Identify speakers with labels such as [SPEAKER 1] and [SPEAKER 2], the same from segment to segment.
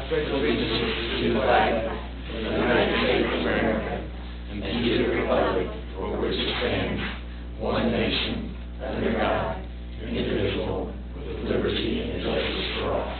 [SPEAKER 1] pledge allegiance to the flag of the United States of America and to the republic for which it stands, one nation, under God, indivisible, with liberty and justice for all.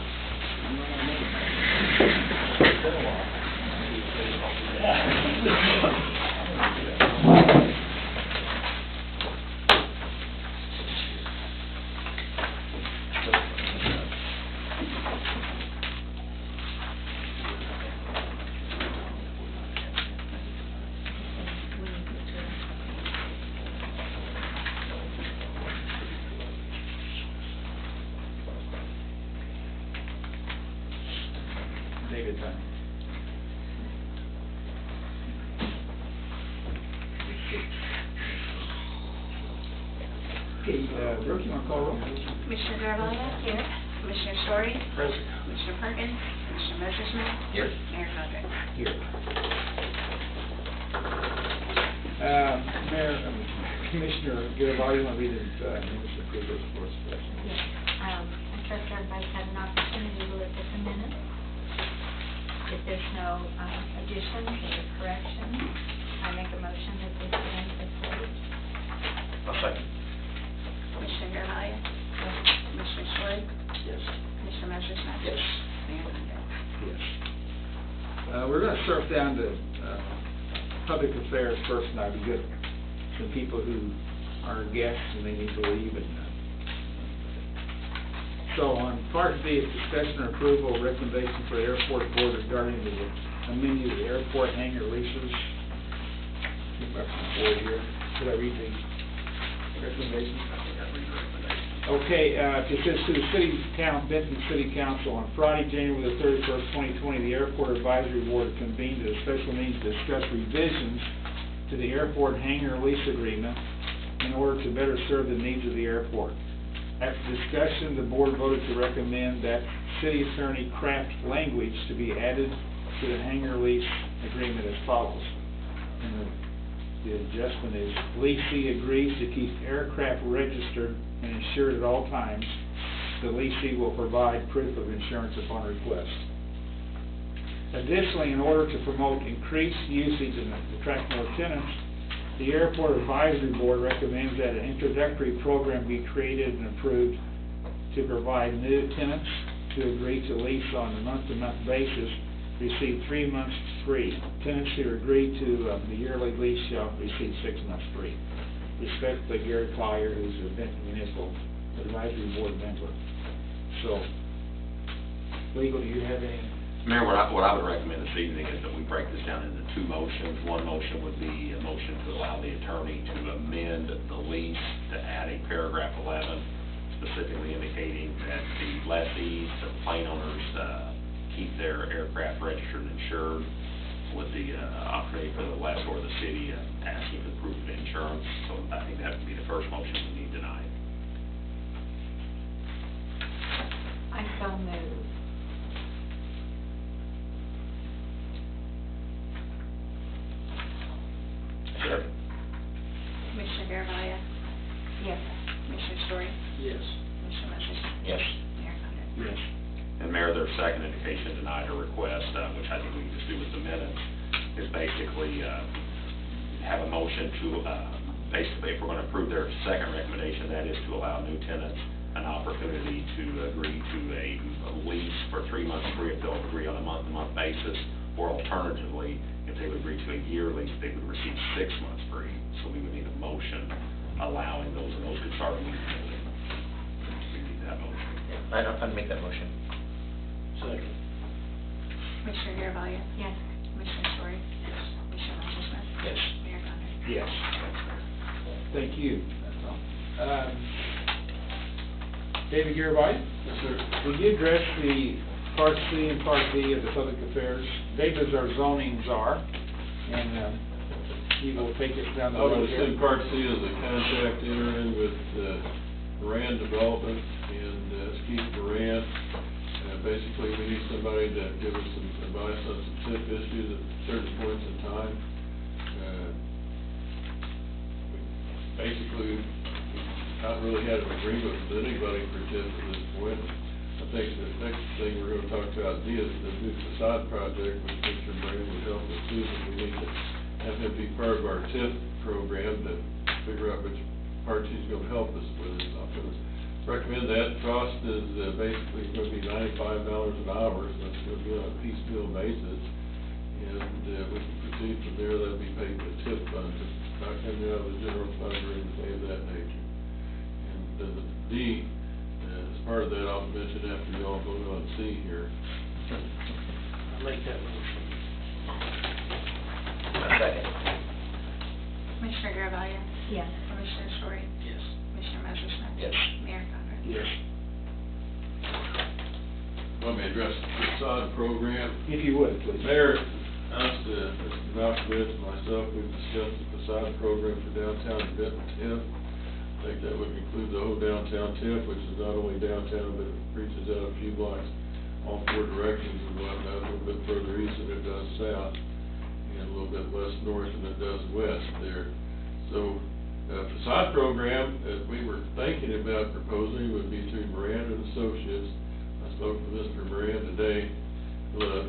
[SPEAKER 1] David time. Okay, Brooke, you want to call roll?
[SPEAKER 2] Commissioner Garvelia? Here. Commissioner Story?
[SPEAKER 1] Present.
[SPEAKER 2] Commissioner Perkins? Commissioner Messerschmidt?
[SPEAKER 1] Here.
[SPEAKER 2] Mayor Condrey?
[SPEAKER 1] Here. Commissioner Garvelia, you want to read the minutes of previous for us?
[SPEAKER 2] Yes. I trust everybody's had an opportunity to look at the minutes. If there's no additions or corrections, I make a motion that this minutes is approved.
[SPEAKER 1] I'll second.
[SPEAKER 2] Commissioner Garvelia? Yes. Commissioner Story?
[SPEAKER 1] Yes.
[SPEAKER 2] Commissioner Messerschmidt?
[SPEAKER 1] Yes.
[SPEAKER 2] Mayor Condrey?
[SPEAKER 1] Yes. We're going to surf down to public affairs first, and I'll get some people who are guests and they need to leave. So on part B, it's discussion or approval of recommendation for the airport board regarding the amendment of the airport hangar leases. Get back to the board here. Should I read the recommendation? Okay, it says to the Benton City Council, on Friday, January the 31st, 2020, the Airport Advisory Board convened a special meeting to discuss revisions to the airport hangar lease agreement in order to better serve the needs of the airport. After discussion, the board voted to recommend that city attorney craft language to be added to the hangar lease agreement as follows. And the adjustment is, leasee agrees to keep aircraft registered and insured at all times. The leasee will provide proof of insurance upon request. Additionally, in order to promote increased usage and attract more tenants, the Airport Advisory Board recommends that an introductory program be created and approved to provide new tenants to agree to lease on a month-to-month basis receive 3 months free. Tenants who agree to the yearly lease shall receive 6 months free. Respectfully, Gary Collier, who's the Benton Municipal Advisory Board member. So, legal, do you have any?
[SPEAKER 3] Mayor, what I would recommend this evening is that we break this down into two motions. One motion would be a motion to allow the attorney to amend the lease to add a paragraph 11, specifically indicating that the lessees, the plane owners, keep their aircraft registered and insured, with the opportunity for the lessor or the city asking for proof of insurance. So I think that would be the first motion we need tonight.
[SPEAKER 2] I so move.
[SPEAKER 3] Sure.
[SPEAKER 2] Commissioner Garvelia? Yes. Commissioner Story?
[SPEAKER 1] Yes.
[SPEAKER 2] Commissioner Messerschmidt?
[SPEAKER 3] Yes.
[SPEAKER 2] Mayor Condrey?
[SPEAKER 1] Yes.
[SPEAKER 3] And Mayor, their second indication tonight or request, which I think we can just do with the minutes, is basically have a motion to, basically, if we're going to approve their second recommendation, that is to allow new tenants an opportunity to agree to a lease for 3 months free if they'll agree on a month-to-month basis, or alternatively, if they would agree to a year lease, they would receive 6 months free. So we would need a motion allowing those, and those could start immediately. We need that motion.
[SPEAKER 4] I'd make that motion.
[SPEAKER 1] Second.
[SPEAKER 2] Commissioner Garvelia? Yes. Commissioner Story? Yes. Commissioner Messerschmidt?
[SPEAKER 4] Yes.
[SPEAKER 2] Mayor Condrey?
[SPEAKER 1] Yes. Thank you. That's all. David Garvelia? Yes, sir. Will you address the Part C and Part D of the public affairs? David's our zoning czar, and he will take us down the
[SPEAKER 5] I
[SPEAKER 1] road
[SPEAKER 5] would
[SPEAKER 1] here.
[SPEAKER 5] assume Part C is a contract entering with Moran Development and Keith Moran. Basically, we need somebody to give us some advice on some SIP issues at certain points in time. Basically, we haven't really had an agreement with anybody for TIF at this point. I think the next thing we're gonna talk about is the new facade project, which Mr. Brand would help us do, but we need to have him be part of our TIF program to figure out which parts he's gonna help us with. So I'm gonna recommend that. Cost is basically gonna be $95 an hour, so it's gonna be on a piecemeal basis. And we can proceed from there. That'll be paid to TIF fund, it's not coming out of the general fund or anything of that nature. And the D, as part of that, I'll mention after you all vote on C here.
[SPEAKER 4] I'll make that motion.
[SPEAKER 6] Second.
[SPEAKER 2] Commissioner Garvelia?
[SPEAKER 7] Yes.
[SPEAKER 2] Commissioner Story?
[SPEAKER 4] Yes.
[SPEAKER 2] Commissioner Messersohn?
[SPEAKER 6] Yes.
[SPEAKER 2] Mayor Condon?
[SPEAKER 4] Yes.
[SPEAKER 5] Let me address the facade program.
[SPEAKER 1] If you would, please.
[SPEAKER 5] Mayor, us, Mr. Malkovich and myself, we've discussed the facade program for downtown Benton TIF. I think that would include the whole downtown TIF, which is not only downtown, but it reaches out a few blocks, all four directions and whatnot, a little bit further east than it does south, and a little bit less north than it does west there. So, facade program that we were thinking about proposing would be through Moran and Associates. I spoke with Mr. Moran today, to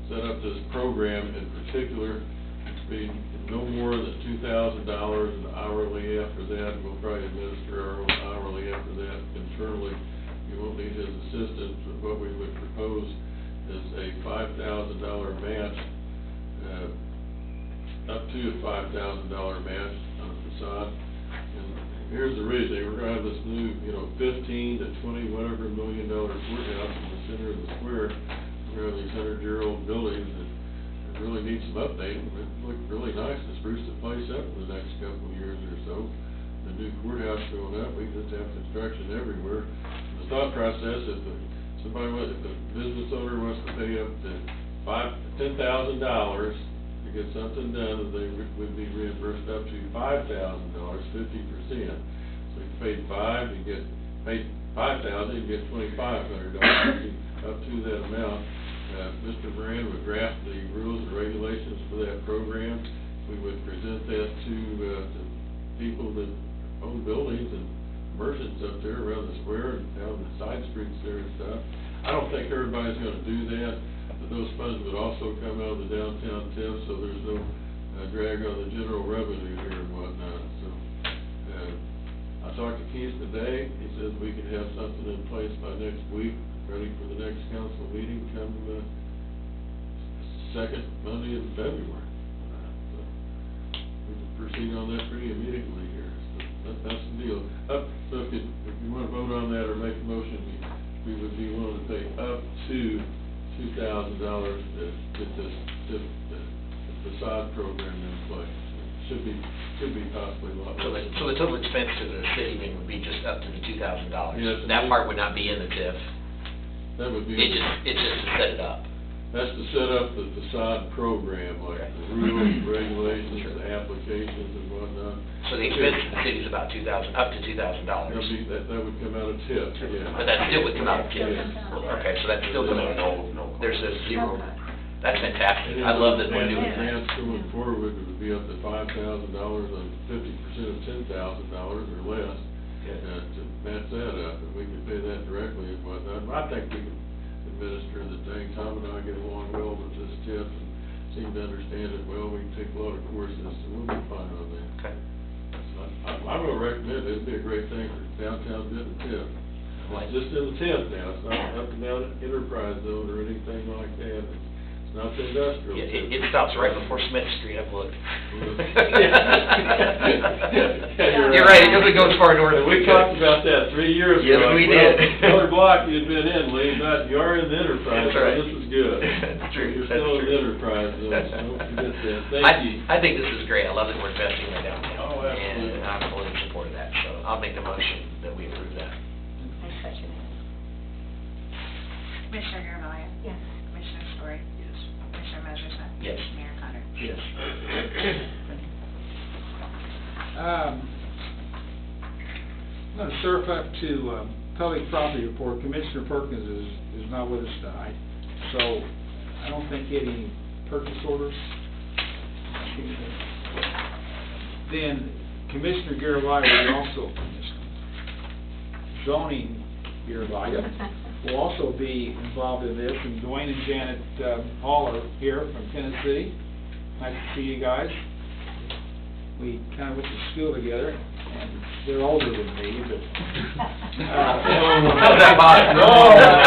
[SPEAKER 5] set up this program in particular. It's be no more than $2,000 an hourly. After that, we'll probably administer our own hourly after that internally. You won't need his assistance, but what we would propose is a $5,000 match, up to a $5,000 match on a facade. And here's the reason, we're gonna have this new, 15 to 20, whatever $1 million courthouse in the center of the square. We're gonna have these 100-year-old buildings that really need some updating. It look really nice to spruce the place up in the next couple of years or so. The new courthouse going up, we just have construction everywhere. The thought process, if a business owner wants to pay up to $10,000 to get something done, they would be reimbursed up to $5,000, 50%. So if you paid $5,000, you get paid $5,000, you get $2,500 up to that amount. Mr. Moran would draft the rules and regulations for that program. We would present that to people that own buildings and merchants up there around the square and down the side streets there and stuff. I don't think everybody's gonna do that, but those funds would also come out of the downtown TIF, so there's no drag on the general revenue here and whatnot. So, I talked to Keith today. He says we can have something in place by next week, ready for the next council meeting come second Monday in February. So we can proceed on that pretty immediately here. So that's the deal. So if you want to vote on that or make a motion, we would be willing to pay up to $2,000 to get this the facade program in place. Should be possibly a lot
[SPEAKER 6] So
[SPEAKER 5] less.
[SPEAKER 6] the total expense to the city then would be just up to the $2,000?
[SPEAKER 5] Yes.
[SPEAKER 6] That part would not be in the TIF?
[SPEAKER 5] That would be.
[SPEAKER 6] It's just to set it up?
[SPEAKER 5] That's to set up the facade program, like
[SPEAKER 6] Okay.
[SPEAKER 5] the rules, regulations,
[SPEAKER 6] Sure.
[SPEAKER 5] the applications and whatnot.
[SPEAKER 6] So the expense to the city is about up to $2,000?
[SPEAKER 5] That would come out of TIF, yeah.
[SPEAKER 6] But that still would come out of TIF?
[SPEAKER 5] Yeah.
[SPEAKER 6] Okay, so that's still coming out
[SPEAKER 3] No.
[SPEAKER 6] There's a zero.
[SPEAKER 2] Okay.
[SPEAKER 6] That's
[SPEAKER 5] And
[SPEAKER 6] fantastic.
[SPEAKER 5] then
[SPEAKER 6] I love that
[SPEAKER 5] the
[SPEAKER 6] we're doing that.
[SPEAKER 5] grants going forward, it would be up to $5,000 on 50% of $10,000 or less, to match that up, and we could pay that directly and whatnot. I think we can administer the thing. Tom and I get along well with this TIF and seem to understand it well. We can take a lot of courses, so we'll be fine on that.
[SPEAKER 6] Okay.
[SPEAKER 5] So I'm gonna recommend it. It'd be a great thing for downtown Benton TIF.
[SPEAKER 6] Like-
[SPEAKER 5] It's just in the TIF now. It's not up and down Enterprise Zone or anything like that. It's not the industrial.
[SPEAKER 6] Yeah,
[SPEAKER 5] TIF.
[SPEAKER 6] it stops right before Smith Street, I've looked.
[SPEAKER 5] Yeah,
[SPEAKER 6] You're right, it doesn't go as far north as
[SPEAKER 5] We talked about that 3 years
[SPEAKER 6] Yes,
[SPEAKER 5] ago.
[SPEAKER 6] we
[SPEAKER 5] Well,
[SPEAKER 6] did.
[SPEAKER 5] Another block you'd been in, Lee, but you are in the Enterprise,
[SPEAKER 6] That's
[SPEAKER 5] so
[SPEAKER 6] right.
[SPEAKER 5] this is good.
[SPEAKER 6] That's true,
[SPEAKER 5] You're
[SPEAKER 6] that's
[SPEAKER 5] still in the
[SPEAKER 6] true.
[SPEAKER 5] Enterprise Zone, so don't forget that. Thank you.
[SPEAKER 6] I think this is great, I love that we're investing in downtown.
[SPEAKER 5] Oh, absolutely.
[SPEAKER 6] And I'm fully in support of that, so I'll make the motion that we approve that.
[SPEAKER 7] I second it.
[SPEAKER 2] Commissioner Garvelia?
[SPEAKER 7] Yes.
[SPEAKER 2] Commissioner Story?
[SPEAKER 4] Yes.
[SPEAKER 2] Commissioner Messersohn?
[SPEAKER 6] Yes.
[SPEAKER 2] Mayor Condon?
[SPEAKER 4] Yes.
[SPEAKER 1] I'm going to surf up to public property report. Commissioner Perkins is not with us tonight, so I don't think he had any purchase orders. Then Commissioner Garvelia was also a commissioner. Zoning Garvelia will also be involved in this, and Dwayne and Janet Hall are here from Tennessee. Nice to see you guys. We kind of went to school together, and they're older than me, but...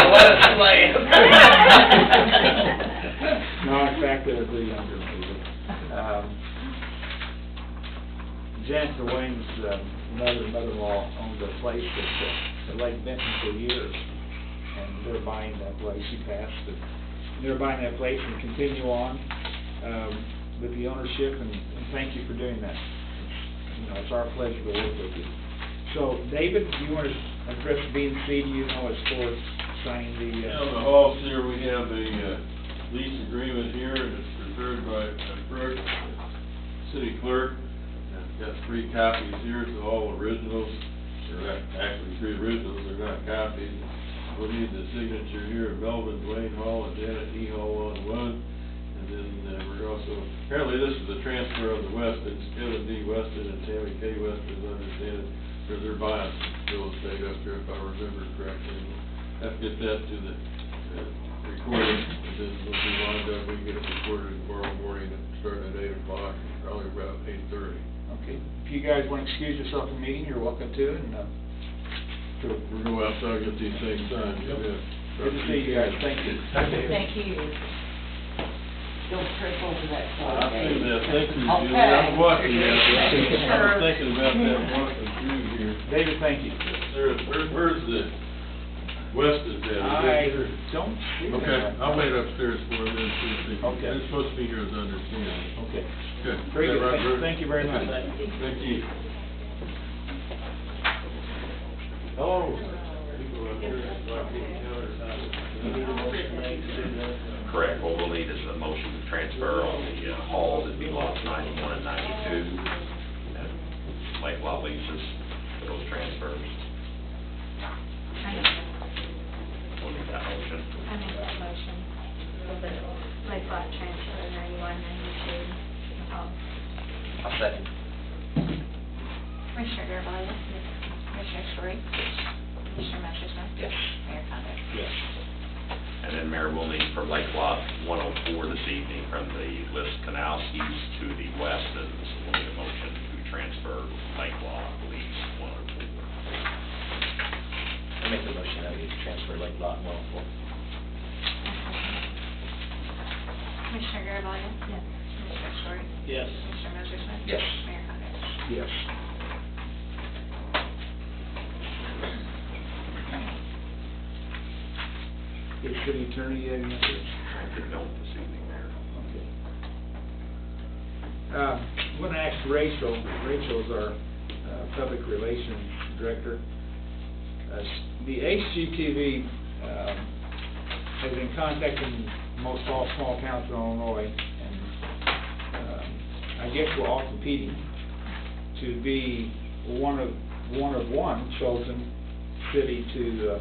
[SPEAKER 6] Let us play.
[SPEAKER 1] No, in fact, they're younger than me. Janet Dwayne's mother-in-law owned a place at Lake Benton for years, and they're buying that place. She passed, but they're buying that place and continue on with the ownership, and thank you for doing that. You know, it's our pleasure to work with you. So, David, do you want to address B and C? Do you know as far as signing the...
[SPEAKER 5] On the halls here, we have a lease agreement here, and it's prepared by Clerk, City Clerk. Got 3 copies here, it's all originals. They're not actually 3 originals, they're not copies. We'll need the signature here of Melvin Dwayne Hall and Janet E. Hall on one. And then we're also, apparently this is a transfer of the Westons, Kevin D. Weston and Tammy K. Weston, as I understand it, because they're buying some real estate up there, if I remember correctly. We'll have to get that to the recording, and then we'll be lined up, we can get it recorded tomorrow morning, starting at 8 o'clock, probably about 8:30.
[SPEAKER 1] Okay. If you guys want to excuse yourself from the meeting, you're welcome to, and
[SPEAKER 5] We'll go outside and get these things signed.
[SPEAKER 1] good to see you guys. Thank you.
[SPEAKER 7] Thank you. Don't trip over that.
[SPEAKER 5] I've seen that, thank you,
[SPEAKER 7] Okay.
[SPEAKER 5] Julie, I'm watching that, I
[SPEAKER 7] Sure.
[SPEAKER 5] was thinking about that walking through here.
[SPEAKER 1] David, thank you.
[SPEAKER 5] Where's the Weston's at?
[SPEAKER 1] I don't see that.
[SPEAKER 5] Okay, I'll wait upstairs for him and see.
[SPEAKER 1] Okay.
[SPEAKER 5] They're supposed to be here as I understand.
[SPEAKER 1] Okay.
[SPEAKER 5] Good.
[SPEAKER 1] Very
[SPEAKER 5] Is that
[SPEAKER 1] good.
[SPEAKER 5] right, Bruce?
[SPEAKER 1] Thank you very much.
[SPEAKER 5] Thank you.
[SPEAKER 4] Oh. You go up there, like the countertop. You need a motion made to do that?
[SPEAKER 3] Correct. What we'll need is a motion to transfer on the halls that belong to 91 and 92, and lake lot leases for those transfers. We'll need that motion.
[SPEAKER 2] I make that motion for the lake lot transfer 91, 92.
[SPEAKER 6] I'll second.
[SPEAKER 2] Commissioner Garvelia? Yes. Commissioner Story? Commissioner Messersohn?
[SPEAKER 6] Yes.
[SPEAKER 2] Mayor Condon?
[SPEAKER 1] Yes.
[SPEAKER 3] And then, Mayor, we'll need for Lake Lot 104 this evening from the Liskanowskis to the Westons. We'll need a motion to transfer Lake Lot lease 104.
[SPEAKER 6] I make the motion that we transfer Lake Lot 104.
[SPEAKER 2] Commissioner Garvelia? Yes. Commissioner Story?
[SPEAKER 4] Yes.
[SPEAKER 2] Commissioner Messersohn?
[SPEAKER 6] Yes.
[SPEAKER 2] Mayor Condon?
[SPEAKER 1] Yes. Is city attorney yet?
[SPEAKER 3] I did note this evening, Mayor.
[SPEAKER 1] Okay. I'm going to ask Rachel. Rachel is our public relations director. The HGTV has been contacting most all small towns in Illinois, and I guess we're all competing to be one of one chosen city to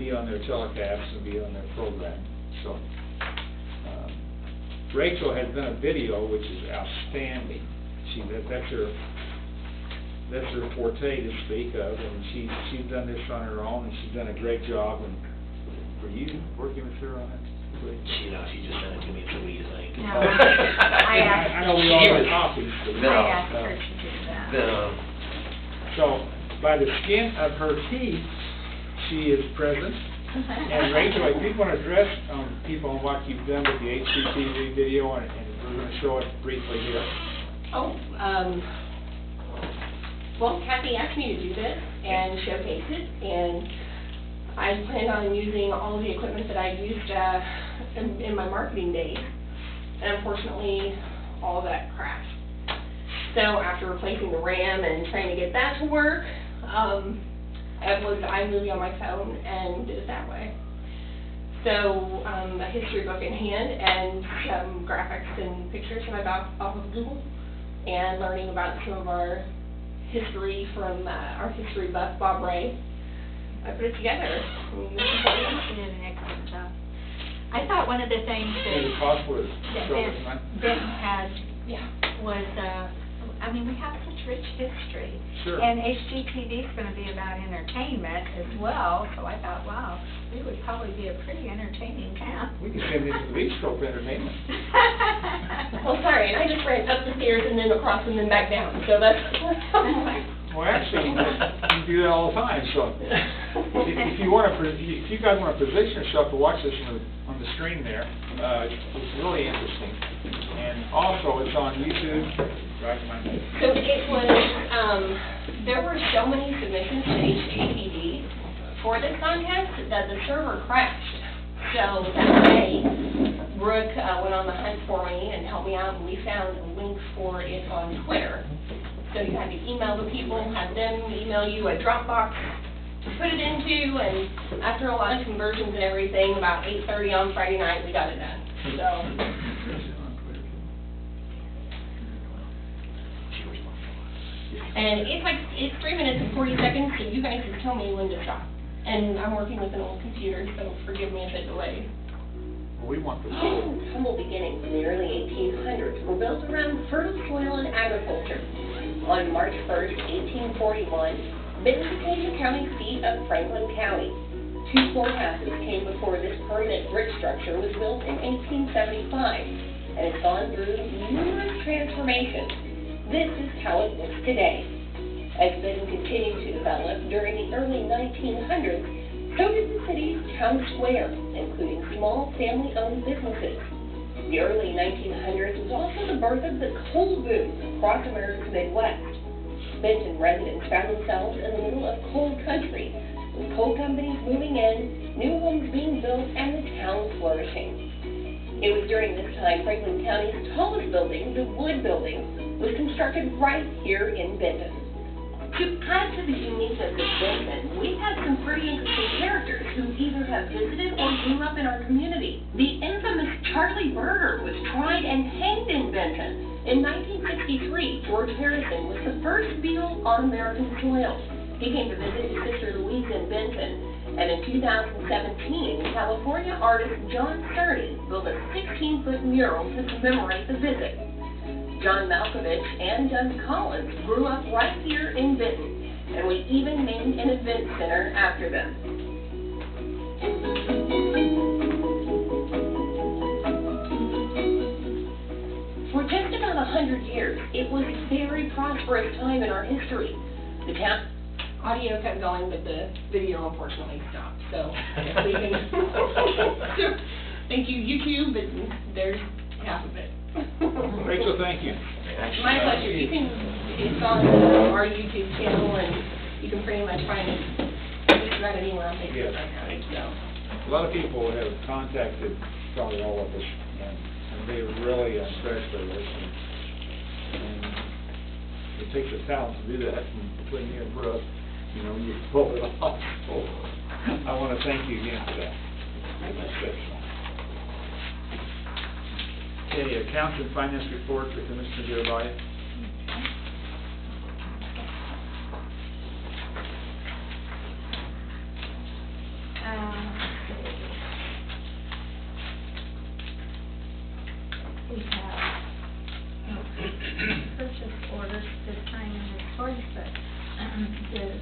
[SPEAKER 1] be on their telecasts and be on their program. So Rachel has done a video which is outstanding. That's her forte to speak of, and she's done this on her own, and she's done a great job. And were you working with her on it?
[SPEAKER 6] She just sent it to me, so what do you think?
[SPEAKER 2] No.
[SPEAKER 1] I know we all have copies. But
[SPEAKER 6] No.
[SPEAKER 2] I asked her to do that.
[SPEAKER 1] So, by the skin of her teeth, she is present. And Rachel, if you want to address people on what you've done with the HGTV video, and we're going to show it briefly here.
[SPEAKER 8] Well, Kathy asked me to do this and showcase it, and I planned on using all of the equipment that I used in my marketing days, and unfortunately, all of that crashed. So after replacing the RAM and trying to get that to work, I uploaded iMovie on my phone and did it that way. So a history book in hand and some graphics and pictures that I got off of Google, and learning about some of our history from our history buff, Bob Ray. I put it together.
[SPEAKER 2] She did an excellent job. I thought one of the things
[SPEAKER 1] And the cost was
[SPEAKER 2] that
[SPEAKER 1] so much money.
[SPEAKER 2] Ben had
[SPEAKER 8] Yeah.
[SPEAKER 2] was I mean, we have such rich history.
[SPEAKER 1] Sure.
[SPEAKER 2] And HGTV is going to be about entertainment as well, so I thought, wow, we would probably be a pretty entertaining town.
[SPEAKER 1] We can send this to the beach for entertainment.
[SPEAKER 8] Well, sorry, and I just ran up the stairs and then across and then back down, so that's,
[SPEAKER 1] Well, actually, you do that all the time, so if you want to, if you guys want to position yourself to watch this on the screen there, it's really interesting. And also, it's on YouTube, right?
[SPEAKER 8] So it was, there were so many submissions to HGTV for this contest that the server crashed. So that day, Brooke went on the hunt for me and helped me out, and we found links for it on Twitter. So you had to email the people, have them email you a Dropbox to put it into, and after a lot of conversions and everything, about 8:30 on Friday night, we got it done. So. And it's 3 minutes and 40 seconds, so you guys just tell me when to stop. And I'm working with an old computer, so forgive me if it delays.
[SPEAKER 1] Well, we want the full.
[SPEAKER 8] Humble beginnings in the early 1800s were built around fertile soil and agriculture. On March 1st, 1841, Benton became the county seat of Franklin County. 2 courthouses came before this permanent brick structure was built in 1875, and it's gone through numerous transformations. This is how it looks today. As Benton continued to develop during the early 1900s, so did the city's town square, including small family-owned businesses. The early 1900s was also the birth of the coal boom across America's Midwest. Benton residents found themselves in the middle of coal country, with coal companies moving in, new homes being built, and the town flourishing. It was during this time Franklin County's tallest building, the Wood Building, was constructed right here in Benton. To add to the uniqueness of Benton, we have some pretty interesting characters who either have visited or grew up in our community. The infamous Charlie Berger was tried and hanged in Benton. In 1963, George Harrison was the first Beatle on American soil. He came to visit his sister Louise in Benton. And in 2017, California artist John Cerny built a 16-foot mural to commemorate the visit. John Malkovich and Doug Collins grew up right here in Benton, and we even named an event center after them. For just about 100 years, it was a very prosperous time in our history. The town audio kept going, but the video unfortunately stopped. So we can. Thank you, YouTube, but there's half of it.
[SPEAKER 1] Rachel, thank you.
[SPEAKER 8] My pleasure. You can, it's on our YouTube channel, and you can pretty much find it just about anywhere on Facebook right now. So.
[SPEAKER 1] A lot of people have contacted probably all of us, and they really impressed with this. And it takes a talent to do that, and between you and Brooke, you know, you pull it off. So I want to thank you again for that. That's exceptional. Okay, accounts and finance report for Commissioner Jeremiah.
[SPEAKER 2] We have purchase orders this time in the toys, but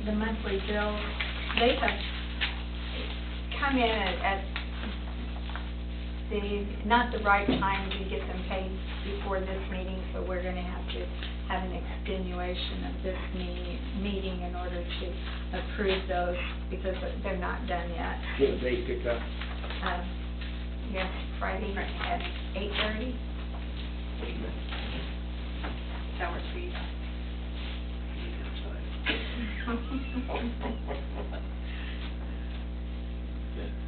[SPEAKER 2] the monthly bills, they have come in at not the right time to get them paid before this meeting, so we're going to have an extenuation of this meeting in order to approve those, because they're not done yet.
[SPEAKER 1] Get a date picked up.
[SPEAKER 2] Yes, Friday at 8:30. That works for you.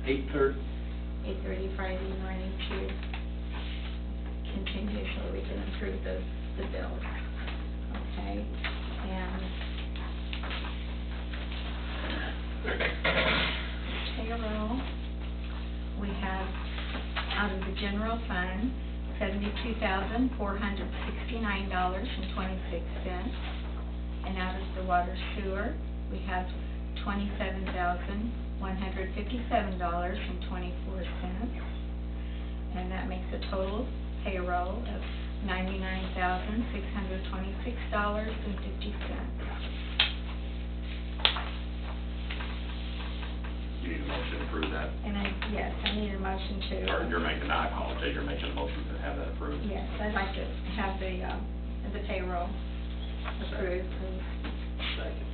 [SPEAKER 1] 8:30.
[SPEAKER 2] 8:30 Friday morning to continue so we can approve the bills. Okay, and payroll, we have out of the general fund, $72,469.26, and out of the water sewer, we have $27,157.24, and that makes a total payroll of $99,626.50.
[SPEAKER 3] You need a motion to approve that?
[SPEAKER 2] And yes, I need a motion to.
[SPEAKER 3] Or you're making, I apologize, you're making a motion to have that approved?
[SPEAKER 2] Yes, I'd like to have the payroll approved, please.
[SPEAKER 4] Second.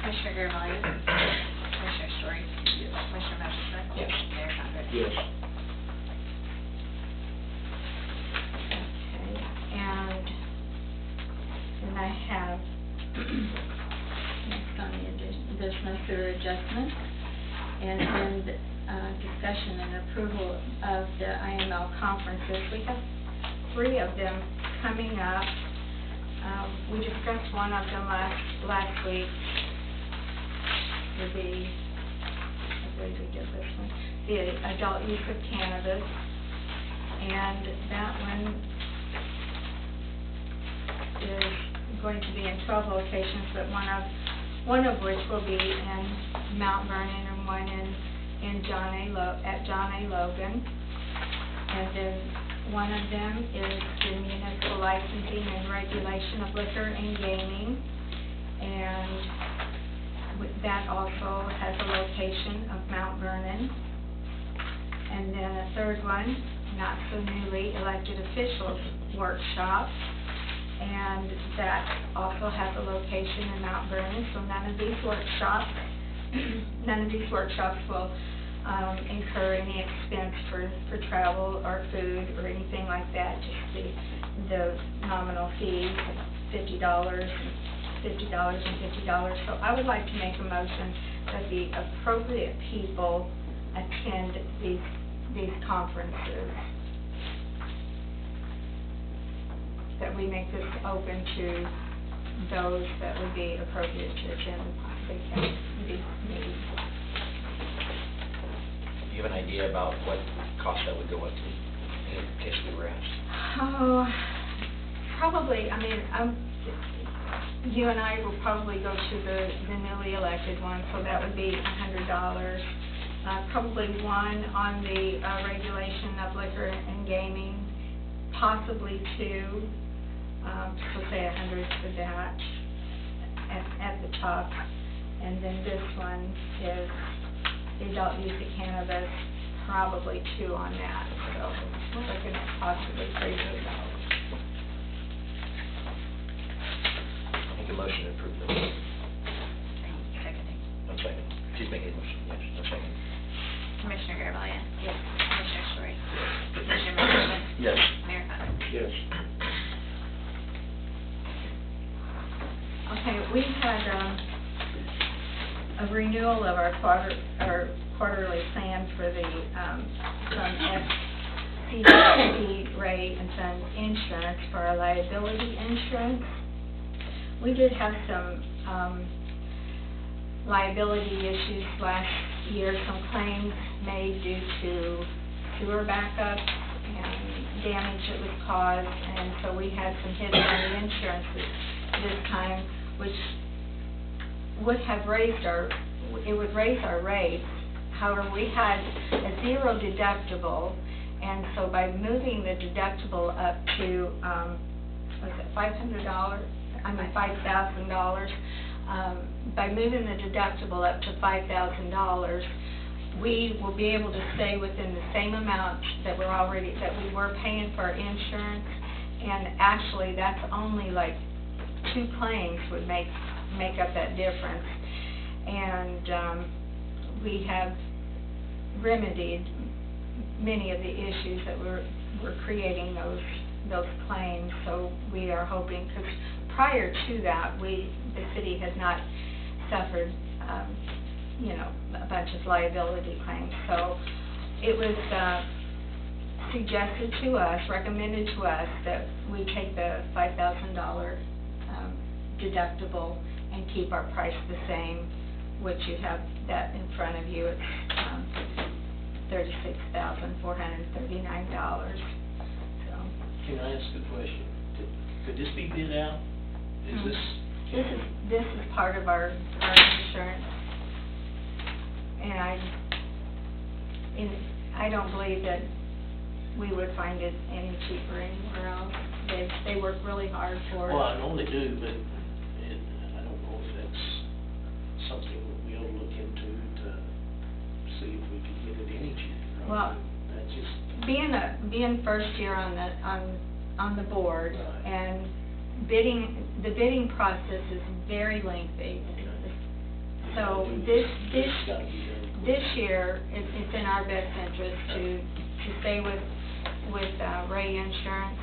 [SPEAKER 9] Commissioner Garvelia? Commissioner Story?
[SPEAKER 1] Yes.
[SPEAKER 9] Commissioner Messersohn?
[SPEAKER 6] Yes.
[SPEAKER 9] Mayor Condon?
[SPEAKER 1] Yes.
[SPEAKER 2] Okay, and then I have, next on the additional sewer adjustment, and then discussion and approval of the IML conferences. We have 3 of them coming up. We discussed one of them last week. I believe we did this one, the adult use of cannabis, and that one is going to be in 12 locations, but one of which will be in Mount Vernon and one at John A. Logan. And then one of them is the municipal licensing and regulation of liquor and gaming, and that also has a location of Mount Vernon. And then a third one, not so newly elected officials workshop, and that also has a location in Mount Vernon. So none of these workshops will incur any expense for travel or food or anything like that. Just the nominal fee, $50 and $50. So I would like to make a motion that the appropriate people attend these conferences. That we make this open to those that would be appropriate to attend these meetings.
[SPEAKER 6] Do you have an idea about what cost that would go up to, in case we were asked?
[SPEAKER 2] Oh, probably, I mean, you and I will probably go to the newly elected one, so that would be $100. Probably one on the regulation of liquor and gaming, possibly 2, so say $100 for that at the top. And then this one is the adult use of cannabis, probably 2 on that, so we're looking at possibly $300.
[SPEAKER 6] I'll make a motion to approve those.
[SPEAKER 9] Seconding.
[SPEAKER 6] I'm second. She's making a motion, yes, I'm second.
[SPEAKER 9] Commissioner Garvelia?
[SPEAKER 2] Yes.
[SPEAKER 9] Commissioner Story? Commissioner Messersohn?
[SPEAKER 6] Yes.
[SPEAKER 9] Mayor Condon?
[SPEAKER 1] Yes.
[SPEAKER 2] Okay, we had a renewal of our quarterly plan for the from FCC rate and some insurance for our liability insurance. We did have some liability issues last year, some claims made due to sewer backup and damage that was caused, and so we had some hits on the insurance this time, which would raise our rates. However, we had a 0 deductible, and so by moving the deductible up to, $5,000, by moving the deductible up to $5,000, we will be able to stay within the same amount that we were paying for our insurance, and actually that's only like 2 claims would make up that difference. And we have remedied many of the issues that were creating those claims. So we are hoping, because prior to that, the city has not suffered, a bunch of liability claims. So it was suggested to us, recommended to us, that we take the $5,000 deductible and keep our price the same, which you have that in front of you. It's $36,439. So
[SPEAKER 4] Can I ask a question? Could this be bid out? Is this?
[SPEAKER 2] This is part of our insurance, and I don't believe that we would find it any cheaper anywhere else. They work really hard for it.
[SPEAKER 4] Well, I know they do, but I don't know if that's something that we ought to look into to see if we could get it any cheaper.
[SPEAKER 2] Well,
[SPEAKER 4] That's just,
[SPEAKER 2] being first year on the board,
[SPEAKER 4] Right.
[SPEAKER 2] and the bidding process is very lengthy. So this
[SPEAKER 4] gotta be done.
[SPEAKER 2] this year, it's in our best interest to stay with Ray Insurance,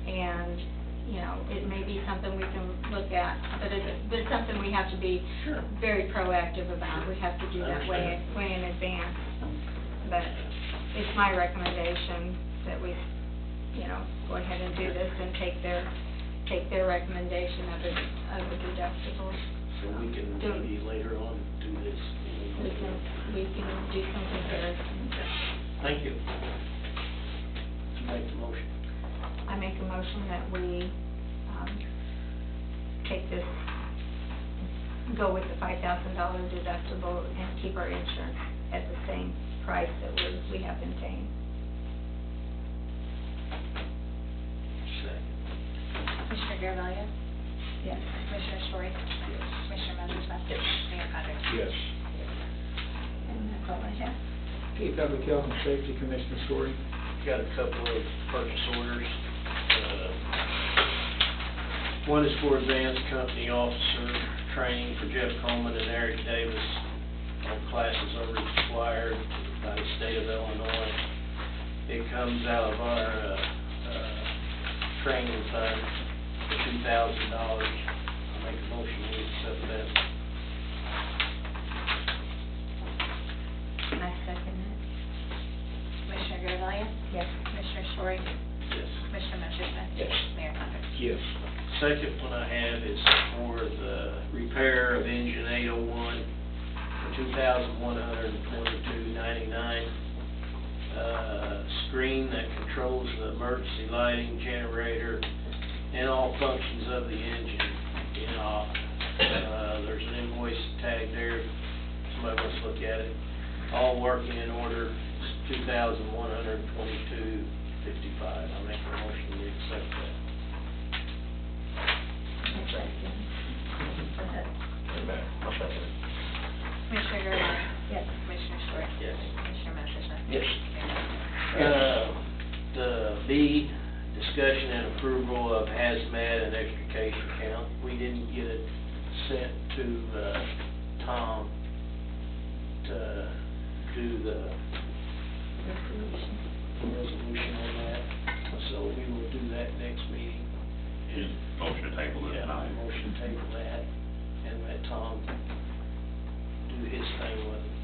[SPEAKER 2] and, you know, it may be something we can look at, but it's something we have to be
[SPEAKER 4] Sure.
[SPEAKER 2] very proactive about. We have to do that way in advance. But it's my recommendation that we, you know, go ahead and do this and take their recommendation of a deductible.
[SPEAKER 4] So we can
[SPEAKER 2] Do-
[SPEAKER 4] maybe later on do this.
[SPEAKER 2] We can do some comparisons.
[SPEAKER 4] Thank you. Make the motion.
[SPEAKER 2] I make a motion that we take this, go with the $5,000 deductible and keep our insurance at the same price that we have been paying.
[SPEAKER 4] Second.
[SPEAKER 9] Commissioner Garvelia?
[SPEAKER 2] Yes.
[SPEAKER 9] Commissioner Story?
[SPEAKER 4] Yes.
[SPEAKER 9] Commissioner Messersohn?
[SPEAKER 6] Yes.
[SPEAKER 9] Mayor Condon?
[SPEAKER 1] Yes.
[SPEAKER 2] And that's all I have.
[SPEAKER 1] Okay, Public Health and Safety, Commissioner Story.
[SPEAKER 4] Got a couple of purchase orders. One is for advanced company officer training for Jeff Coleman and Eric Davis. All classes are required by the state of Illinois. It comes out of our training fund for $2,000. I'll make a motion to accept that.
[SPEAKER 2] I second it.
[SPEAKER 9] Commissioner Garvelia?
[SPEAKER 2] Yes.
[SPEAKER 9] Commissioner Story?
[SPEAKER 4] Yes.
[SPEAKER 9] Commissioner Messersohn?
[SPEAKER 6] Yes.
[SPEAKER 9] Mayor Condon?
[SPEAKER 1] Yes.
[SPEAKER 4] Second one I have is for the repair of engine 801 for $2,122.99. Screen that controls the emergency lighting, generator, and all functions of the engine in off. There's an invoice tag there. Somebody wants to look at it. All working in order. It's $2,122.55. I'll make a motion to accept that.
[SPEAKER 6] I'll second it.
[SPEAKER 9] Commissioner Garvelia?
[SPEAKER 2] Yes.
[SPEAKER 9] Commissioner Story?
[SPEAKER 6] Yes.
[SPEAKER 9] Commissioner Messersohn?
[SPEAKER 6] Yes.
[SPEAKER 9] Mayor Condon?
[SPEAKER 4] The B, discussion and approval of hazmat and extrication count. We didn't get it sent to Tom to do the resolution on that, so we will do that next meeting.
[SPEAKER 3] Is motion to table it
[SPEAKER 4] Yeah,
[SPEAKER 3] tonight?
[SPEAKER 4] motion table that, and let Tom do his thing with it.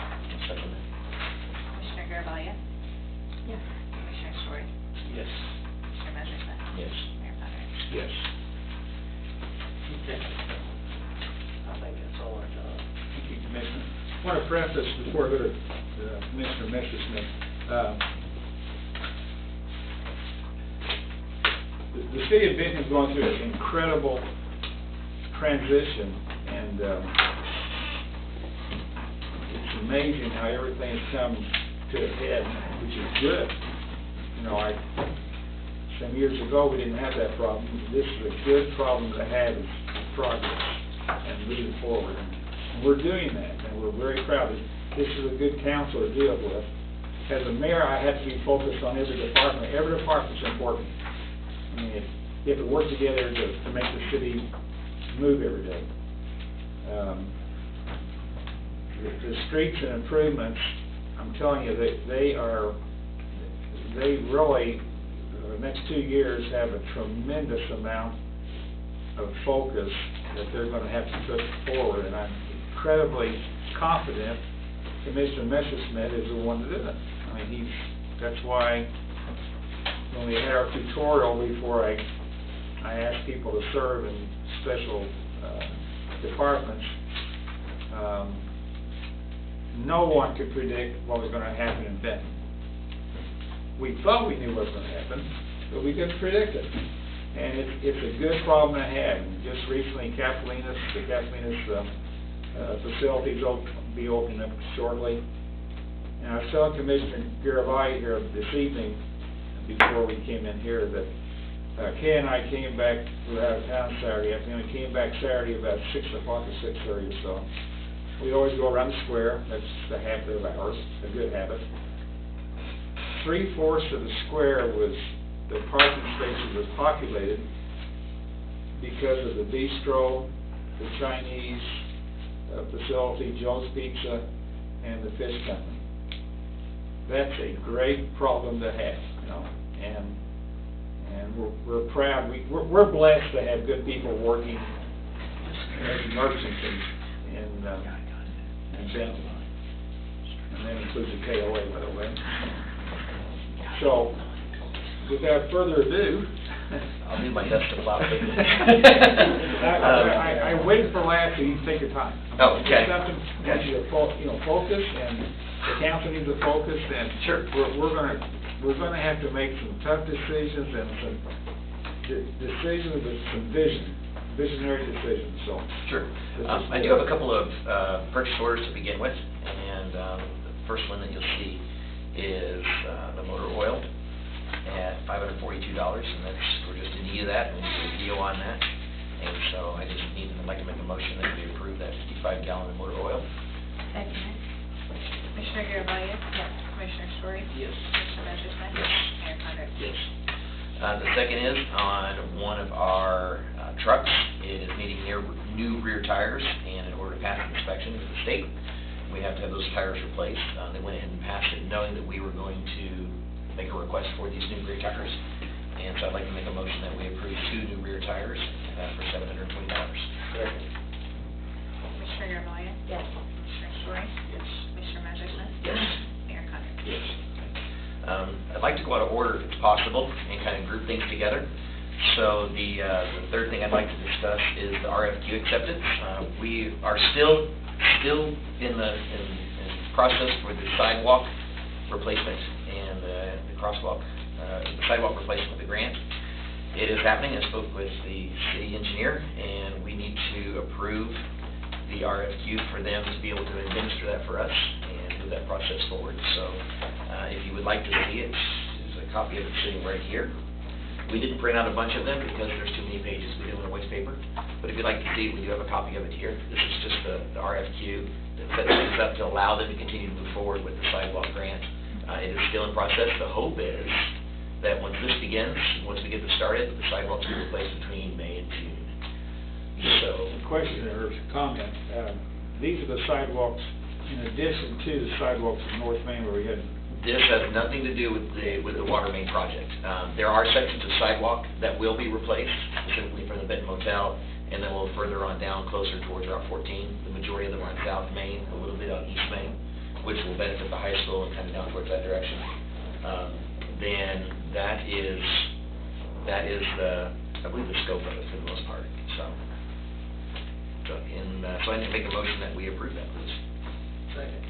[SPEAKER 6] I'll second it.
[SPEAKER 9] Commissioner Garvelia?
[SPEAKER 2] Yes.
[SPEAKER 9] Commissioner Story?
[SPEAKER 4] Yes.
[SPEAKER 9] Commissioner Messersohn?
[SPEAKER 6] Yes.
[SPEAKER 9] Mayor Condon?
[SPEAKER 1] Yes.
[SPEAKER 4] Okay. I think that's all I got.
[SPEAKER 1] Thank you, Commissioner. I want to preface before I go to Commissioner Messerschmidt. The city of Benton is going through an incredible transition, and it's amazing how everything has come to a head, which is good. You know, some years ago, we didn't have that problem. This is a good problem to have, is progress and moving forward. And we're doing that, and we're very proud. This is a good council to deal with. As a mayor, I have to be focused on every department. Every department's important. I mean, you have to work together to make the city move every day. The streets and improvements, I'm telling you, they really, the next 2 years, have a tremendous amount of focus that they're going to have to put forward, and I'm incredibly confident Commissioner Messerschmidt is the one to do it. I mean, that's why when we had our tutorial before I asked people to serve in special departments, no one could predict what was going to happen in Benton. We thought we knew what was going to happen, but we couldn't predict it. And it's a good problem to have. And just recently, the Catalinas facilities will be opening up shortly. And I was telling Commissioner Garavai here this evening, before we came in here, that Kay and I came back, we were out of town Saturday afternoon, we came back Saturday about 6 o'clock or 6:30 or so. We always go around the square, that's the habit of ours, a good habit. 3/4 of the square was, the parking spaces was populated because of the bistro, the Chinese facility, Joe's Pizza, and the fish company. That's a great problem to have, you know, and we're proud, we're blessed to have good people working as merchants in Benton. And that includes the KOA, by the way. So, without further ado,
[SPEAKER 6] I'll do my best to plow through.
[SPEAKER 1] I waited for last, so you can take your time.
[SPEAKER 6] Oh, okay.
[SPEAKER 1] It's something, I want you to focus, and the council needs to focus, and
[SPEAKER 6] Sure.
[SPEAKER 1] we're gonna have to make some tough decisions and some decisions with some visionary decisions, so.
[SPEAKER 6] Sure. I do have a couple of purchase orders to begin with, and the first one that you'll see is the motor oil at $542, and we're just in need of that, and we need a PO on that. And so I'd like to make a motion that we approve that 55-gallon motor oil.
[SPEAKER 2] Second.
[SPEAKER 9] Commissioner Garavilla?
[SPEAKER 2] Yes.
[SPEAKER 9] Commissioner Story?
[SPEAKER 4] Yes.
[SPEAKER 9] Commissioner Messersohn?
[SPEAKER 6] Yes.
[SPEAKER 9] Mayor Condon?
[SPEAKER 6] Yes. The second is on one of our trucks. It is needing new rear tires, and in order to pass the inspection of the state, we have to have those tires replaced. They went ahead and passed it knowing that we were going to make a request for these new rear tires. And so I'd like to make a motion that we approve 2 new rear tires for $720.
[SPEAKER 9] Commissioner Garavilla?
[SPEAKER 2] Yes.
[SPEAKER 9] Commissioner Story?
[SPEAKER 6] Yes.
[SPEAKER 9] Commissioner Messersohn?
[SPEAKER 6] Yes.
[SPEAKER 9] Mayor Condon?
[SPEAKER 6] Yes. I'd like to go out of order if it's possible and kind of group things together. So the third thing I'd like to discuss is the RFQ acceptance. We are still in the process for the sidewalk replacement and the crosswalk, the sidewalk replacement with the grant. It is happening. I spoke with the city engineer, and we need to approve the RFQ for them to be able to administer that for us and move that process forward. So if you would like to see it, there's a copy of it sitting right here. We didn't print out a bunch of them because there's too many pages. We didn't want to waste paper. But if you'd like to see it, we do have a copy of it here. This is just the RFQ that sets things up to allow them to continue to move forward with the sidewalk grant. It is still in process. The hope is that once this begins, once we get this started, the sidewalks will be replaced between May and June. So,
[SPEAKER 1] Question or comment, these are the sidewalks in addition to the sidewalks in North Main where we had.
[SPEAKER 6] this has nothing to do with the water main project. There are sections of sidewalk that will be replaced, specifically for the Benton Motel, and then a little further on down, closer towards Route 14. The majority of them are on South Main, a little bit on East Main, which will benefit the high school and kind of down towards that direction. Then that is the, I believe, the scope of it for the most part. So I need to make a motion that we approve that, please.
[SPEAKER 4] Second.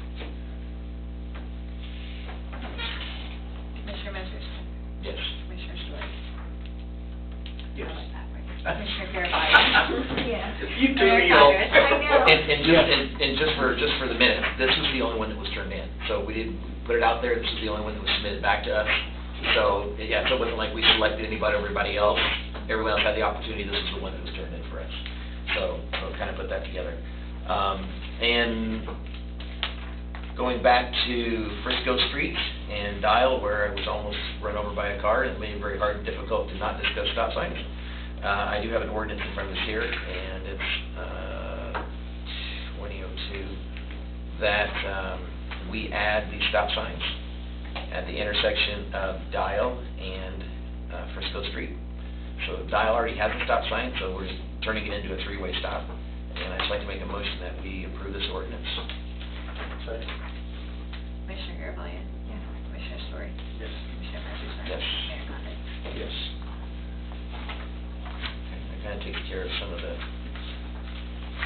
[SPEAKER 9] Commissioner Messersohn?
[SPEAKER 6] Yes.
[SPEAKER 9] Commissioner Story?
[SPEAKER 6] Yes.
[SPEAKER 9] Commissioner Garavilla?
[SPEAKER 2] Yes.
[SPEAKER 6] You do
[SPEAKER 9] Mayor
[SPEAKER 6] me all.
[SPEAKER 9] Condon?
[SPEAKER 2] I know.
[SPEAKER 6] And just for the minute, this was the only one that was turned in. So we didn't put it out there, this was the only one that was submitted back to us. So, yeah, so it wasn't like we selected everybody else. Everyone else had the opportunity, this was the one that was turned in for us. So we'll kind of put that together. And going back to Frisco Street and Dial, where I was almost run over by a car, and it made it very hard and difficult to not discuss stop signs. I do have an ordinance in front of us here, and it's 2002, that we add these stop signs at the intersection of Dial and Frisco Street. So Dial already has a stop sign, so we're just turning it into a 3-way stop. And I'd just like to make a motion that we approve this ordinance.
[SPEAKER 4] Second.
[SPEAKER 9] Commissioner Garavilla?
[SPEAKER 2] Yes.
[SPEAKER 9] Commissioner Story?
[SPEAKER 4] Yes.
[SPEAKER 9] Commissioner Messersohn?
[SPEAKER 6] Yes.
[SPEAKER 9] Mayor Condon?
[SPEAKER 1] Yes.
[SPEAKER 6] That kind of takes care of some of the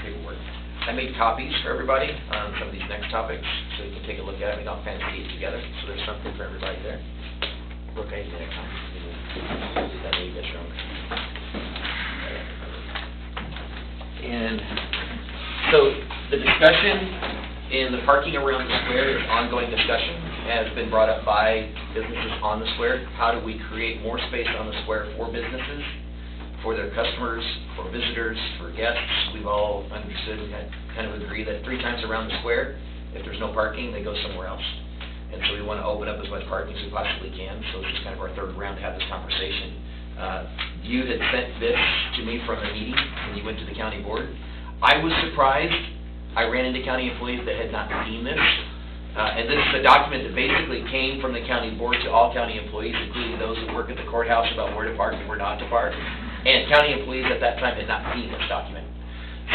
[SPEAKER 6] paperwork. I made copies for everybody on some of these next topics, so you can take a look at it, and I'll kind of see it together, so there's something for everybody there. Brooke, I did a copy. That way you get your own. And so the discussion in the parking around the square, is ongoing discussion, has been brought up by businesses on the square. How do we create more space on the square for businesses, for their customers, for visitors, for guests? We've all understood and kind of agree that 3 times around the square, if there's no parking, they go somewhere else. And so we want to open up as much parking as we possibly can, so this is kind of our third round to have this conversation. You had sent this to me from a meeting when you went to the county board. I was surprised. I ran into county employees that had not seen this. And this is a document that basically came from the county board to all county employees, including those who work at the courthouse, about where to park and where not to park. And county employees at that time had not seen this document.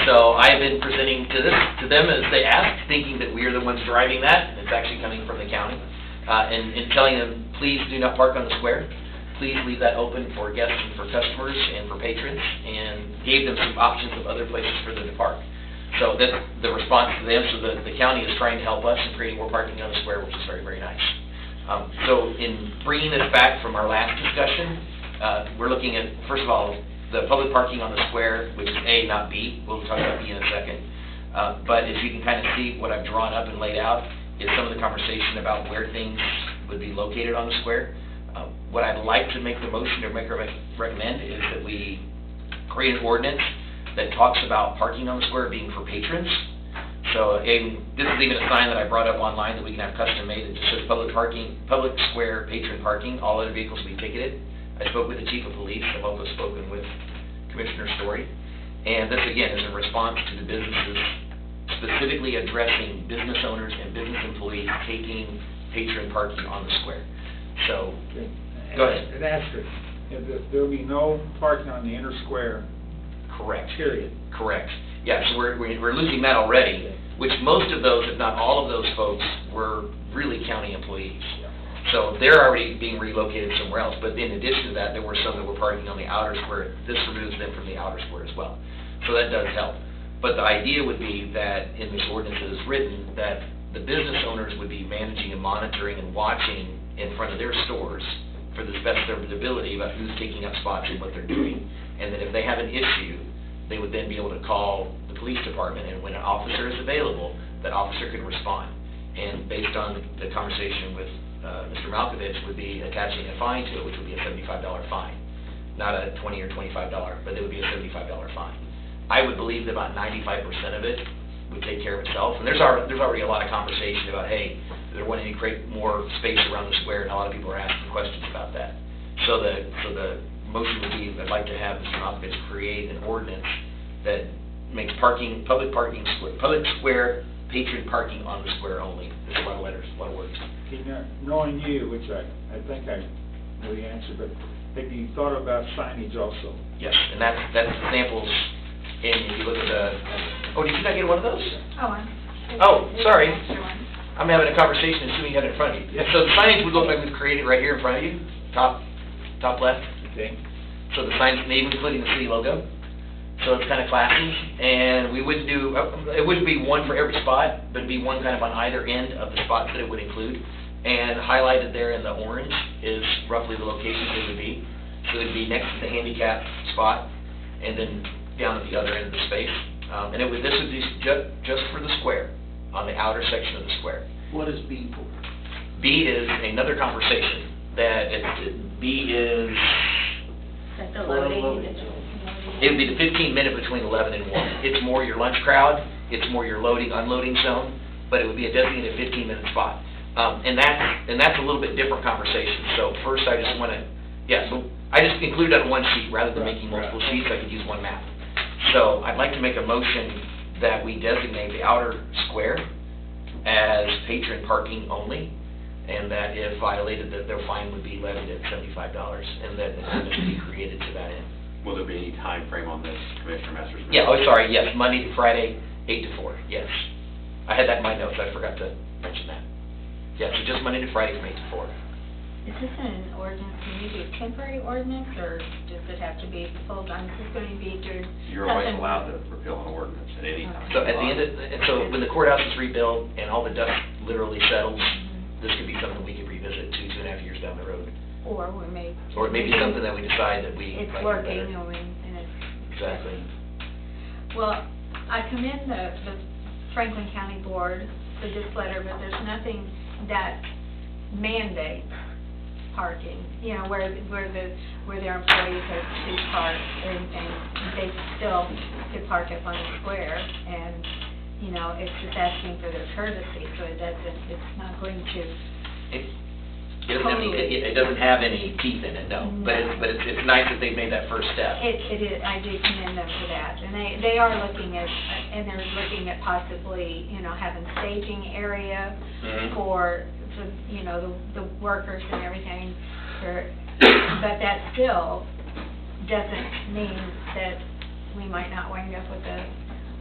[SPEAKER 6] So I have been presenting to them as they asked, thinking that we are the ones driving that. It's actually coming from the county. And telling them, please do not park on the square. Please leave that open for guests and for customers and for patrons, and gave them some options of other places for them to park. So that's the response to them. So the county is trying to help us in creating more parking on the square, which is very, very nice. So in bringing this back from our last discussion, we're looking at, first of all, the public parking on the square, which is A, not B. We'll talk about B in a second. But as you can kind of see, what I've drawn up and laid out is some of the conversation about where things would be located on the square. What I'd like to make the motion or recommend is that we create an ordinance that talks about parking on the square being for patrons. So this is even a sign that I brought up online that we can have custom made that just says public square patron parking. All other vehicles will be ticketed. I spoke with the chief of police. I've also spoken with Commissioner Story. And this, again, is in response to the businesses specifically addressing business owners and business employees taking patron parking on the square. So, go ahead.
[SPEAKER 1] An asterisk, there will be no parking on the inner square.
[SPEAKER 6] Correct.
[SPEAKER 1] Period.
[SPEAKER 6] Correct. Yeah, so we're losing that already, which most of those, if not all of those folks, were really county employees. So they're already being relocated somewhere else. But in addition to that, there were some that were parking on the outer square. This removes them from the outer square as well. So that does help. But the idea would be that in this ordinance it is written that the business owners would be managing and monitoring and watching in front of their stores for the best of their ability about who's taking up spots and what they're doing. And that if they have an issue, they would then be able to call the police department, and when an officer is available, that officer could respond. And based on the conversation with Mr. Malkovich, would be attaching a fine to it, which would be a $75 fine. Not a $20 or $25, but it would be a $75 fine. I would believe that about 95% of it would take care of itself. And there's already a lot of conversation about, hey, they're wanting to create more space around the square, and a lot of people are asking questions about that. So the motion would be, I'd like to have Mr. Malkovich create an ordinance that makes public square patron parking on the square only. There's a lot of letters, a lot of words.
[SPEAKER 1] Okay, now, knowing you, which I think I know the answer, but have you thought about signage also?
[SPEAKER 6] Yes, and that's samples. And if you look at the, did you not get one of those? Oh, sorry. I'm having a conversation assuming you had it in front of you.
[SPEAKER 1] Yes.
[SPEAKER 6] So the signage would look like we've created right here in front of you, top left.
[SPEAKER 1] Okay.
[SPEAKER 6] So the sign's name, including the city logo. So it's kind of classy, and we wouldn't do, it wouldn't be one for every spot, but it'd be one kind of on either end of the spots that it would include. And highlighted there in the orange is roughly the locations it would be. So it'd be next to the handicap spot, and then down at the other end of the space. And this would be just for the square, on the outer section of the square.
[SPEAKER 4] What is B for?
[SPEAKER 6] B is another conversation, B is,
[SPEAKER 2] That the loading,
[SPEAKER 6] it would be the 15-minute between 11 and 1. It's more your lunch crowd, it's more your loading, unloading zone, but it would be a designated 15-minute spot. And that's a little bit different conversation. So first I just want to, so I just included it on one sheet rather than making multiple sheets. I could use one map. So I'd like to make a motion that we designate the outer square as patron parking only, and that if violated, that their fine would be levied at $75, and that an ordinance would be created to that end.
[SPEAKER 3] Will there be any time frame on this, Commissioner Masters?
[SPEAKER 6] Yeah, yes, Monday to Friday, 8 to 4, yes. I had that in my notes, I forgot to mention that. Yeah, so just Monday to Friday from 8 to 4.
[SPEAKER 2] Is this an ordinance, can you do a temporary ordinance, or does it have to be full-time? Is this going to be through?
[SPEAKER 3] You're always allowed to repeal an ordinance at any time.
[SPEAKER 6] So at the end so when the courthouse is rebuilt and all the dust literally settles, this could be something we could revisit 2.5 years down the road.
[SPEAKER 2] Or we may.
[SPEAKER 6] Or it may be something that we decide that we
[SPEAKER 2] It's
[SPEAKER 6] like
[SPEAKER 2] working,
[SPEAKER 6] better.
[SPEAKER 2] and it's.
[SPEAKER 6] Exactly.
[SPEAKER 2] Well, I commend the Franklin County Board for this letter, but there's nothing that mandates parking, you know, where their employees are to park, and they still could park up on the square, and, you know, it's just asking for their courtesy, so it's not going to,
[SPEAKER 6] It doesn't have any teeth in it, no, but it's nice that they've made that first step.
[SPEAKER 2] it is, I do commend them for that, and they are looking at, possibly, you know, having staging area
[SPEAKER 6] Mhm.
[SPEAKER 2] for, you know, the workers and everything, but that still doesn't mean that we might not wind up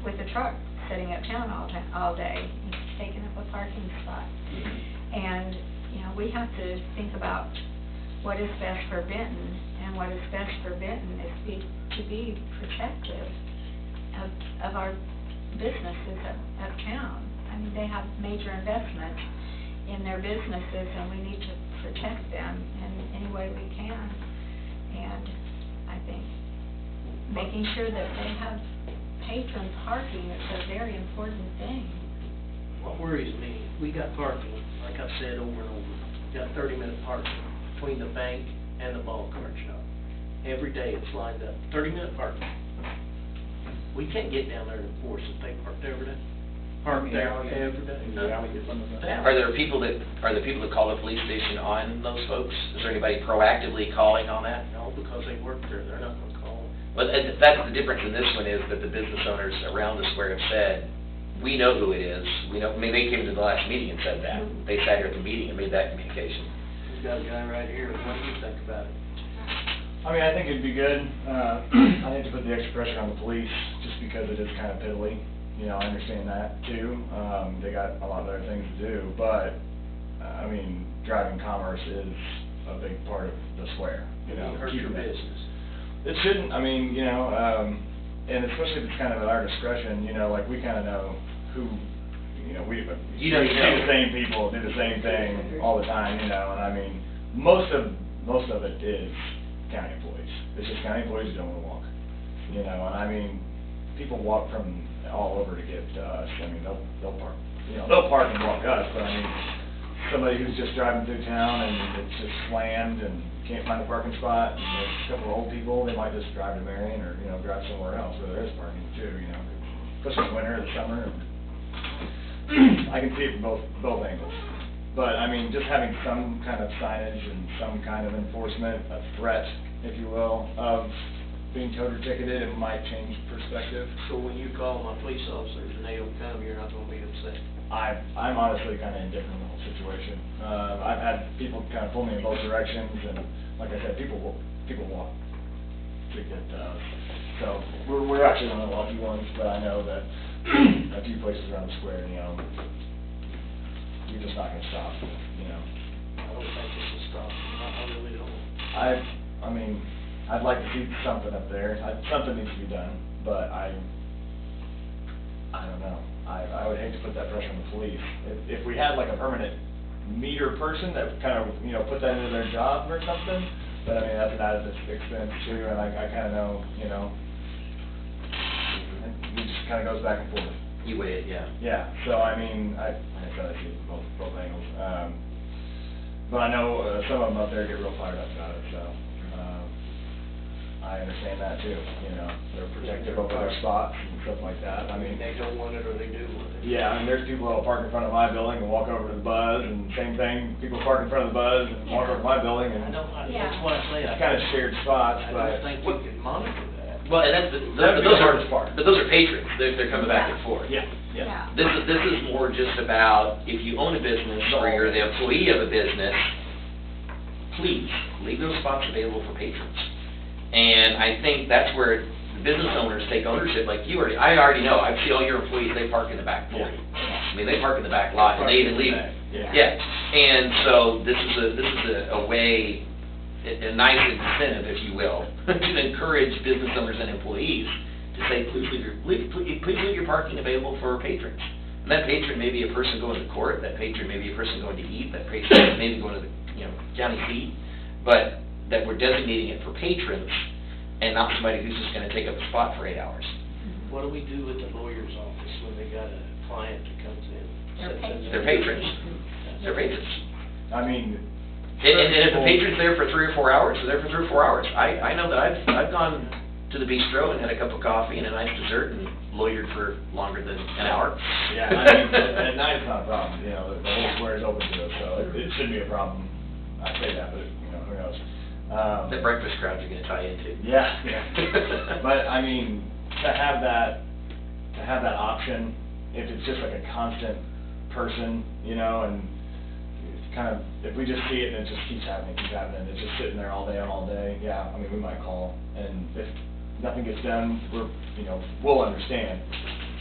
[SPEAKER 2] with a truck sitting uptown all day, taking up a parking spot. And, you know, we have to think about what is best for Benton, and what is best for Benton is to be protective of our businesses uptown. I mean, they have major investments in their businesses, and we need to protect them in any way we can. And I think making sure that they have patron parking is a very important thing.
[SPEAKER 4] What worries me, we got parking, like I've said over and over, we got 30-minute parking between the bank and the ball card shop. Every day it's lined up, 30-minute parking. We can't get down there and enforce it, they park there every day. Park there every day.
[SPEAKER 6] Are there people that call the police station on those folks? Is there anybody proactively calling on that?
[SPEAKER 4] No, because they work there, they're not gonna call them.
[SPEAKER 6] Well, that's the difference in this one, is that the business owners around the square have said, we know who it is, we know, I mean, they came to the last meeting and said that. They sat here at the meeting and made that communication.
[SPEAKER 4] We've got a guy right here, what do you think about it?
[SPEAKER 10] I mean, I think it'd be good. I hate to put the extra pressure on the police, just because it is kind of piddly. You know, I understand that too. They got a lot of other things to do, but, I mean, driving commerce is a big part of the square, you know.
[SPEAKER 4] It hurts your
[SPEAKER 10] keeping it.
[SPEAKER 4] business.
[SPEAKER 10] It shouldn't, I mean, you know, and especially if it's kind of at our discretion, you know, like, we kind of know who, you know, we see the same people do the same thing all the time, you know, and I mean, most of it is county employees. It's just county employees who don't want to walk, you know, and I mean, people walk from all over to get to us. I mean, they'll park, you know, they'll park and walk us, but I mean, somebody who's just driving through town and it's just slammed and can't find a parking spot, and there's a couple of old people, they might just drive to Marion or, you know, drive somewhere else where there is parking too, you know, especially in the winter or the summer. I can see it from both angles. But, I mean, just having some kind of signage and some kind of enforcement, a threat, if you will, of being towed or ticketed, it might change perspective.
[SPEAKER 4] So when you call my police officers and they don't come, you're not gonna be upset?
[SPEAKER 10] I'm honestly kind of indifferent in the whole situation. I've had people kind of pull me in both directions, and like I said, people walk to get to us. So we're actually one of the lucky ones, but I know that a few places around the square, you know, you're just not going to stop, you know.
[SPEAKER 4] I don't think this will stop, I really don't.
[SPEAKER 10] I mean, I'd like to see something up there. Something needs to be done, but I don't know. I would hate to put that pressure on the police. If we had like a permanent meter person that kind of, you know, put that into their job or something, but I mean, that's an added expense too, and I kind of know, you know, it just kind of goes back and forth.
[SPEAKER 6] You wait, yeah.
[SPEAKER 10] Yeah, so I mean, like I said, I see both angles. But I know some of them up there get real fired up about it, so I understand that too, you know. They're protective over their spots and stuff like that. I mean,
[SPEAKER 4] They don't want it or they do want it.
[SPEAKER 10] yeah, I mean, there's people that'll park in front of my building and walk over to the Buzz, and same thing, people park in front of the Buzz and walk over to my building, and
[SPEAKER 2] Yeah.
[SPEAKER 4] That's what I say.
[SPEAKER 10] it's kind of shared spots,
[SPEAKER 4] I
[SPEAKER 10] but.
[SPEAKER 4] don't think you can monitor that.
[SPEAKER 6] Well, and that's,
[SPEAKER 10] That'd be
[SPEAKER 6] those
[SPEAKER 10] the
[SPEAKER 6] are,
[SPEAKER 10] hardest part.
[SPEAKER 6] but those are patrons, they're coming back and forth.
[SPEAKER 10] Yeah, yeah.
[SPEAKER 6] This is more just about, if you own a business or you're the employee of a business, please, leave those spots available for patrons. And I think that's where the business owners take ownership, like you I already know, I see all your employees, they park in the back for you. I mean, they park in the back lot, and they even leave.
[SPEAKER 10] Yeah.
[SPEAKER 6] Yeah, and so this is a way, a nice incentive, if you will, to encourage business owners and employees to say, please leave your parking available for patrons. And that patron may be a person going to court, that patron may be a person going to eat, that patron may be going to the, you know, county seat, but that we're designating it for patrons and not somebody who's just gonna take up a spot for 8 hours.
[SPEAKER 4] What do we do with the lawyer's office when they got a client that comes in?
[SPEAKER 2] They're patrons.
[SPEAKER 6] They're patrons. They're patrons.
[SPEAKER 10] I mean.
[SPEAKER 6] And if the patron's there for 3 or 4 hours, they're there for 3 or 4 hours. I know that I've gone to the bistro and had a cup of coffee and a nice dessert and loitered for longer than an hour.
[SPEAKER 10] Yeah, I mean, at night it's not a problem, you know, the whole square is open to it, so it shouldn't be a problem. I say that, but, you know, who knows?
[SPEAKER 6] The breakfast crowds are gonna tie into.
[SPEAKER 10] Yeah, yeah. But, I mean, to have that option, if it's just like a constant person, you know, and it's kind of, if we just see it and it just keeps happening, it's just sitting there all day, yeah, I mean, we might call. And if nothing gets done, we'll understand.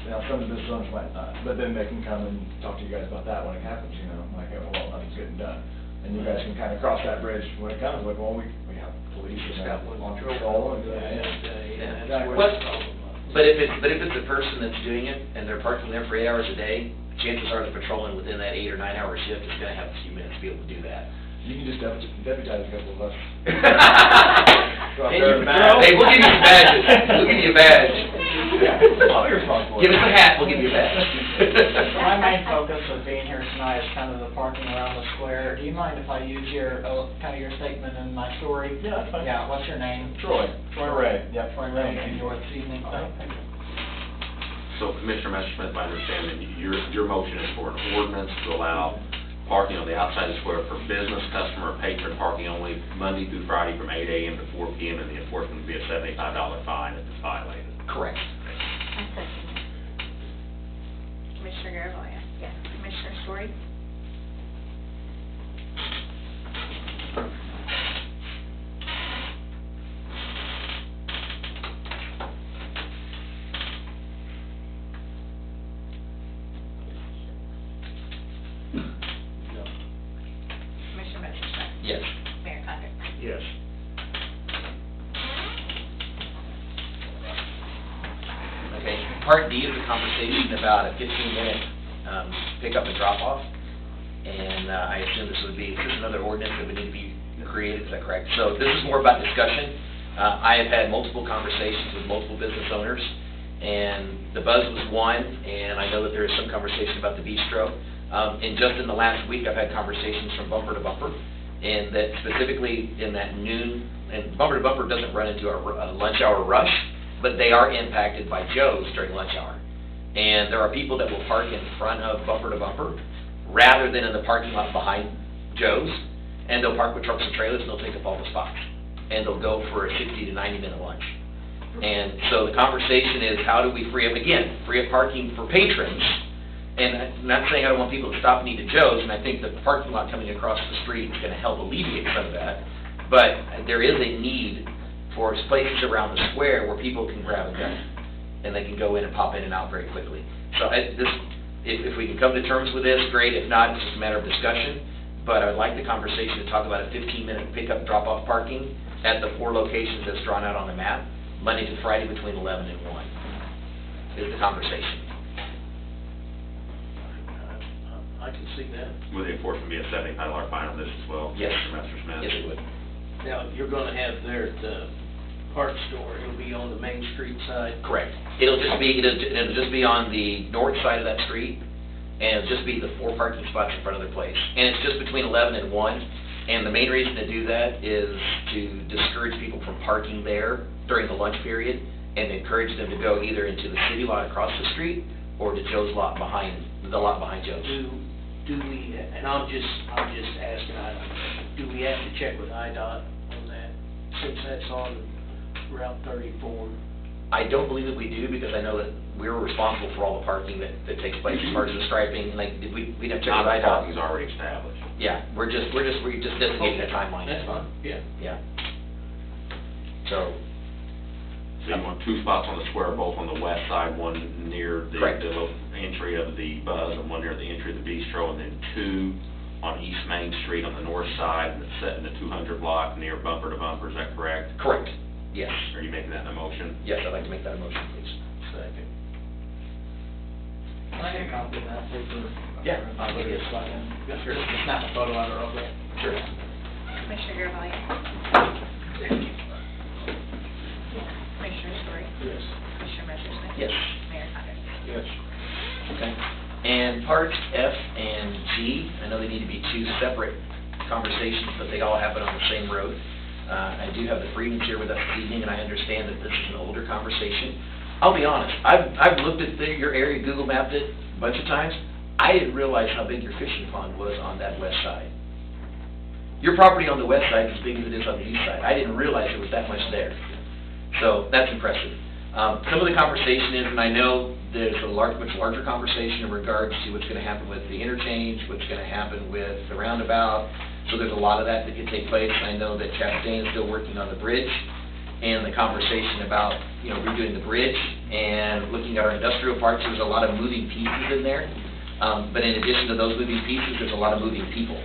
[SPEAKER 10] You know, some of the business owners might not, but then they can come and talk to you guys about that when it happens, you know, like, oh, well, nothing's getting done. And you guys can kind of cross that bridge when it comes, like, well, we have police and on patrol, and,
[SPEAKER 6] Yeah.
[SPEAKER 10] exactly.
[SPEAKER 6] Well, but if it's a person that's doing it and they're parking there for 8 hours a day, chances are the patrolman within that 8 or 9 hour shift is gonna have a few minutes to be able to do that.
[SPEAKER 10] You can just deputize a couple of us.
[SPEAKER 6] Hey, we'll give you some badges. We'll give you a badge.
[SPEAKER 10] I'll be responsible.
[SPEAKER 6] Give us a hat, we'll give you a badge.
[SPEAKER 11] So my main focus of being here tonight is kind of the parking around the square. Do you mind if I use your, kind of your statement in my story?
[SPEAKER 10] Yeah, that's fine.
[SPEAKER 11] Yeah, what's your name?
[SPEAKER 10] Troy Ray, yep.
[SPEAKER 11] Troy Ray, and you're this evening.
[SPEAKER 3] So Commissioner Messerschmidt, if I understand that your motion is for an ordinance to allow parking on the outside of the square for business, customer, or patron parking only Monday through Friday from 8 a.m. to 4 p.m. and the enforcement would be a $75 fine if it's violated.
[SPEAKER 6] Correct.
[SPEAKER 2] I second it.
[SPEAKER 9] Commissioner Garvelia?
[SPEAKER 2] Yes.
[SPEAKER 9] Commissioner Story? Commissioner Messerschmidt?
[SPEAKER 6] Yes.
[SPEAKER 9] Mayor Condon?
[SPEAKER 1] Yes.
[SPEAKER 6] Okay, part D is a conversation about a 15-minute pickup and drop-off, and I assume this would be, is this another ordinance that would need to be created, is that correct? So this is more about discussion. I have had multiple conversations with multiple business owners, and the Buzz was one, and I know that there is some conversation about the bistro. And just in the last week, I've had conversations from Bumper to Bumper, and that specifically in that noon, and Bumper to Bumper doesn't run into a lunch hour rush, but they are impacted by Joe's during lunch hour. And there are people that will park in front of Bumper to Bumper rather than in the parking lot behind Joe's, and they'll park with trucks and trailers and they'll take up all the spots. And they'll go for a 60 to 90 minute lunch. And so the conversation is, how do we free up parking for patrons? And I'm not saying I don't want people to stop and eat at Joe's, and I think the parking lot coming across the street is gonna help alleviate some of that. But there is a need for places around the square where people can grab a gun, and they can go in and pop in and out very quickly. So if we can come to terms with this, great. If not, it's just a matter of discussion. But I'd like the conversation to talk about a 15-minute pickup drop-off parking at the 4 locations that's drawn out on the map, Monday to Friday between 11 and 1, is the conversation.
[SPEAKER 4] I can see that.
[SPEAKER 3] Would the enforcement be a $75 fine on this as well?
[SPEAKER 6] Yes.
[SPEAKER 3] Mr. Messerschmidt?
[SPEAKER 6] Yes, it would.
[SPEAKER 4] Now, you're gonna have there at the parts store, it'll be on the Main Street side.
[SPEAKER 6] Correct. It'll just be on the north side of that street, and it'll just be the 4 parking spots in front of their place. And it's just between 11 and 1, and the main reason to do that is to discourage people from parking there during the lunch period, and encourage them to go either into the city lot across the street, or to Joe's lot behind, the lot behind Joe's.
[SPEAKER 4] Do we, and I'm just asking, do we have to check with IDOT on that, since that's on Route 34?
[SPEAKER 6] I don't believe that we do, because I know that we're responsible for all the parking that takes place as far as the striping, like, we'd have to check with IDOT.
[SPEAKER 3] Non-parking's already established.
[SPEAKER 6] Yeah, we're just designating a timeline.
[SPEAKER 4] That's fine, yeah.
[SPEAKER 6] Yeah. So,
[SPEAKER 3] So you want 2 spots on the square, both on the west side, one near the
[SPEAKER 6] Correct.
[SPEAKER 3] little entry of the Buzz and one near the entry of the bistro, and then 2 on East Main Street on the north side, and it's set in the 200 block near Bumper to Bumper, is that correct?
[SPEAKER 6] correct, yes.
[SPEAKER 3] Are you making that in a motion?
[SPEAKER 6] Yes, I'd like to make that a motion, please.
[SPEAKER 4] Second.
[SPEAKER 11] Can I get a copy of that paper?
[SPEAKER 6] Yeah.
[SPEAKER 11] I'll get it, so I can, sure, snap a photo of it real quick.
[SPEAKER 6] Sure.
[SPEAKER 9] Commissioner Garvelia? Commissioner Story?
[SPEAKER 4] Yes.
[SPEAKER 9] Commissioner Messerschmidt?
[SPEAKER 6] Yes.
[SPEAKER 9] Mayor Condon?
[SPEAKER 10] Yes.
[SPEAKER 6] Okay. And parts F and G, I know they need to be two separate conversations, but they all happen on the same road. I do have the Freedmans here with us this evening, and I understand that this is an older conversation. I'll be honest, I've looked at your area, Google mapped it a bunch of times. I didn't realize how big your fishing pond was on that west side. Your property on the west side is as big as it is on the east side. I didn't realize it was that much there. So that's impressive. Some of the conversation is, and I know there's a much larger conversation in regards to what's going to happen with the interchange, what's going to happen with the roundabout. So there's a lot of that could take place. I know that Chastain is still working on the bridge, and the conversation about, redoing the bridge and looking at our industrial parks. There's a lot of moving pieces in there. But in addition to those moving pieces, there's a lot of moving people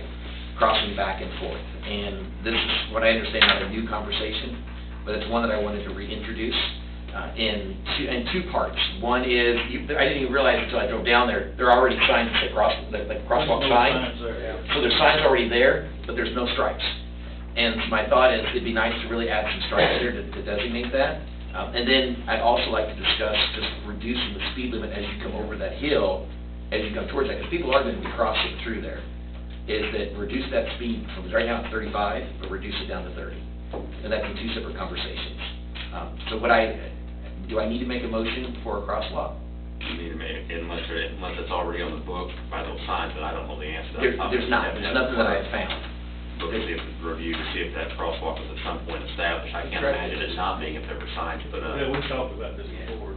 [SPEAKER 6] crossing back and forth. And this is what I understand not a new conversation, but it's one that I wanted to reintroduce in two parts. One is, I didn't even realize until I drove down there, there are already signs that say crosswalk signs. So there's signs already there, but there's no stripes. And my thought is, it'd be nice to really add some stripes there to designate that. And then I'd also like to discuss just reducing the speed limit as you come over that hill, as you come towards that, because people are going to be crossing through there, is that reduce that speed from right now at 35, but reduce it down to 30. And that's in two separate conversations. So do I need to make a motion for a crosswalk?
[SPEAKER 3] You need to make, unless it's already on the book by those signs, but I don't know the answer.
[SPEAKER 6] There's nothing that I have found.
[SPEAKER 3] Look at the review to see if that crosswalk was at some point established. I can't imagine it not being if there were signs put up.
[SPEAKER 4] Yeah, we talked about this before.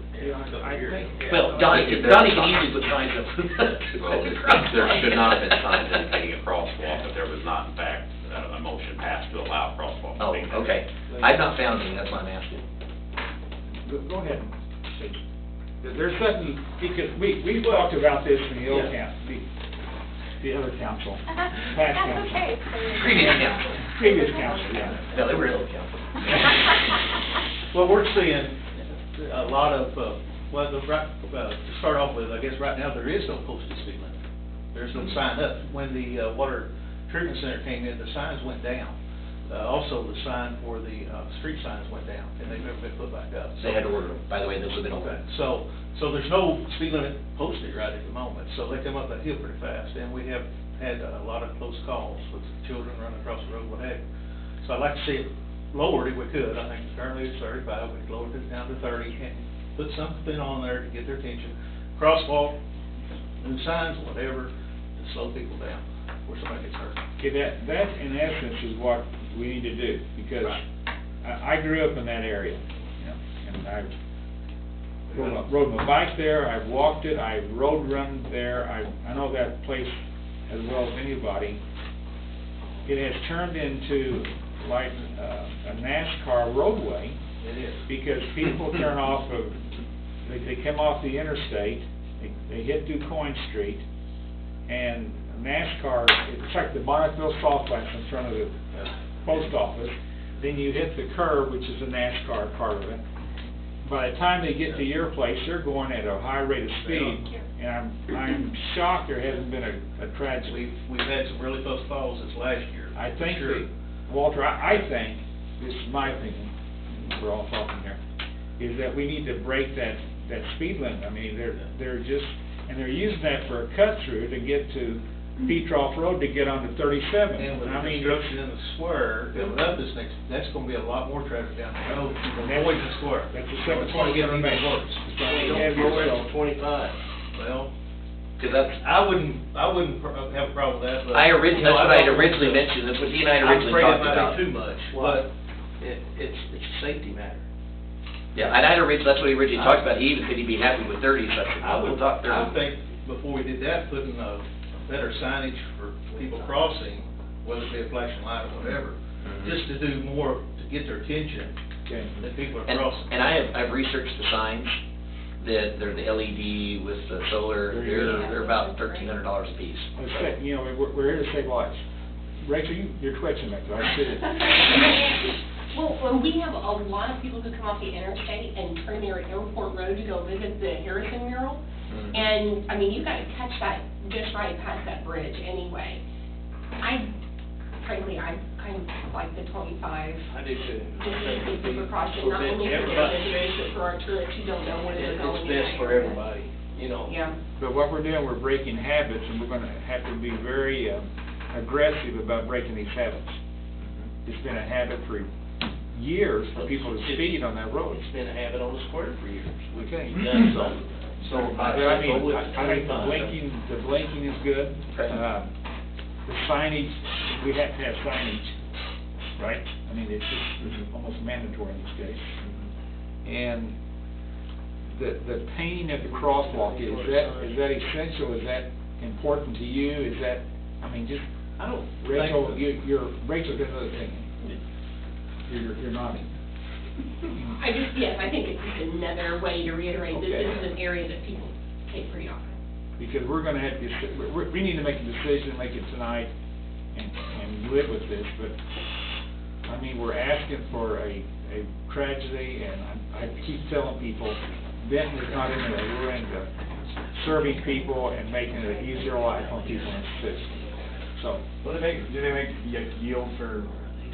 [SPEAKER 1] I think-
[SPEAKER 6] Well, Donnie can easily put signs up.
[SPEAKER 3] Well, there should not have been signs indicating a crosswalk if there was not, in fact, a motion passed to allow crosswalks.
[SPEAKER 6] Oh, okay. I've not found any, that's why I'm asking.
[SPEAKER 1] Go ahead. There's something, because we talked about this in the old the other council, past
[SPEAKER 9] That's
[SPEAKER 1] council.
[SPEAKER 9] okay.
[SPEAKER 6] Previous council.
[SPEAKER 1] Previous council, yeah.
[SPEAKER 6] No, they were ill council.
[SPEAKER 4] Well, we're seeing a lot of, to start off with, I guess right now, there is no posted speed limit. There's no sign up. When the water treatment center came in, the signs went down. Also, the sign for the street signs went down, and they've never been put back up.
[SPEAKER 6] They had to order them, by the way, those have been
[SPEAKER 4] Okay,
[SPEAKER 6] ordered.
[SPEAKER 4] so there's no speed limit posted right at the moment, so they come up that hill pretty fast, and we have had a lot of close calls with children running across the road, what have you. So I'd like to see it lowered if we could. I think currently it's 35, we could lower it down to 30, and put something on there to get their attention. Crosswalk, new signs, whatever, to slow people down before somebody gets hurt.
[SPEAKER 1] Okay, that in essence is what we need to do, because I grew up in that area, and I rode my bike there, I've walked it, I've road run there, I know that place as well as anybody. It has turned into like a NASCAR roadway.
[SPEAKER 4] It is.
[SPEAKER 1] Because people turn off of, they come off the interstate, they hit DuQuoin Street, and NASCAR, it's like the Bonnettville Salt Flats in front of the post office. Then you hit the curb, which is the NASCAR part of it. By the time they get to your place, they're going at a high rate of speed, and I'm shocked there hasn't been a tragedy.
[SPEAKER 4] We've had some really close calls this last year.
[SPEAKER 1] I think,
[SPEAKER 4] Sure.
[SPEAKER 1] Walter, I think, this is my opinion, we're all talking here, is that we need to break that speed limit. I mean, they're just, and they're using that for a cut-through to get to Petroff Road to get onto 37.
[SPEAKER 4] And with the
[SPEAKER 1] I mean,
[SPEAKER 4] construction in the square, building up this next, that's gonna be a lot more traffic down the road, avoid the square.
[SPEAKER 1] That's the second
[SPEAKER 4] It's gonna get
[SPEAKER 1] point
[SPEAKER 4] even
[SPEAKER 1] you
[SPEAKER 4] worse.
[SPEAKER 1] It's gonna get worse.
[SPEAKER 7] 25.
[SPEAKER 4] Well,
[SPEAKER 6] Because that's,
[SPEAKER 4] I wouldn't have a problem with that, but.
[SPEAKER 6] that's what I had originally
[SPEAKER 4] mentioned.
[SPEAKER 6] mentioned, that's what he and I had originally talked
[SPEAKER 4] I'm
[SPEAKER 6] about.
[SPEAKER 4] afraid it might be too much, but it's a safety matter.
[SPEAKER 6] Yeah, and that's what he originally talked about, he even said he'd be happy with 30, so I said, well, we'll talk 30.
[SPEAKER 4] I think before we did that, putting a better signage for people crossing, whether it be a flashing light or whatever, just to do more to get their attention,
[SPEAKER 1] Okay.
[SPEAKER 4] that people are
[SPEAKER 6] And
[SPEAKER 4] crossing.
[SPEAKER 6] I've researched the signs, that they're the LED with the solar, they're about $1,300 a piece.
[SPEAKER 1] Let's say, we're here to save lives. Rachel, you're twitching that, I see it.
[SPEAKER 8] Well, when we have a lot of people who come off the interstate and turn near Airport Road to go visit the Harrison mural, and, I mean, you've got to catch that just right past that bridge anyway. Frankly, I kind of like the 25.
[SPEAKER 4] I do too.
[SPEAKER 8] Just to keep the precaution, not only for the visitors, but for our tourists who don't know where they're going.
[SPEAKER 4] It's best for everybody. you know.
[SPEAKER 7] Yeah.
[SPEAKER 1] But what we're doing, we're breaking habits, and we're gonna have to be very aggressive about breaking these habits. It's been a habit for years for people to speed on that road.
[SPEAKER 4] It's been a habit on the square for years.
[SPEAKER 1] Okay.
[SPEAKER 4] We've done something. So
[SPEAKER 1] But I mean, I think the blinking is good.
[SPEAKER 6] Okay.
[SPEAKER 1] The signage, we have to have signage, right? I mean, it's almost mandatory in this case. And the painting of the crosswalk, is that essential? Is that important to you? Is that, I mean, just,
[SPEAKER 4] I don't
[SPEAKER 1] Rachel,
[SPEAKER 4] think-
[SPEAKER 1] Rachel's got another thing. You're nodding.
[SPEAKER 8] Yes, I think it's just another way to reiterate that
[SPEAKER 1] Okay.
[SPEAKER 8] this is an area that people take pretty often.
[SPEAKER 1] Because we're gonna have to, we need to make a decision, make it tonight, and live with this, but, I mean, we're asking for a tragedy, and I keep telling people, Benton is not into that, we're into serving people and making it an easier life on people in the city. So,
[SPEAKER 10] Do they make yield for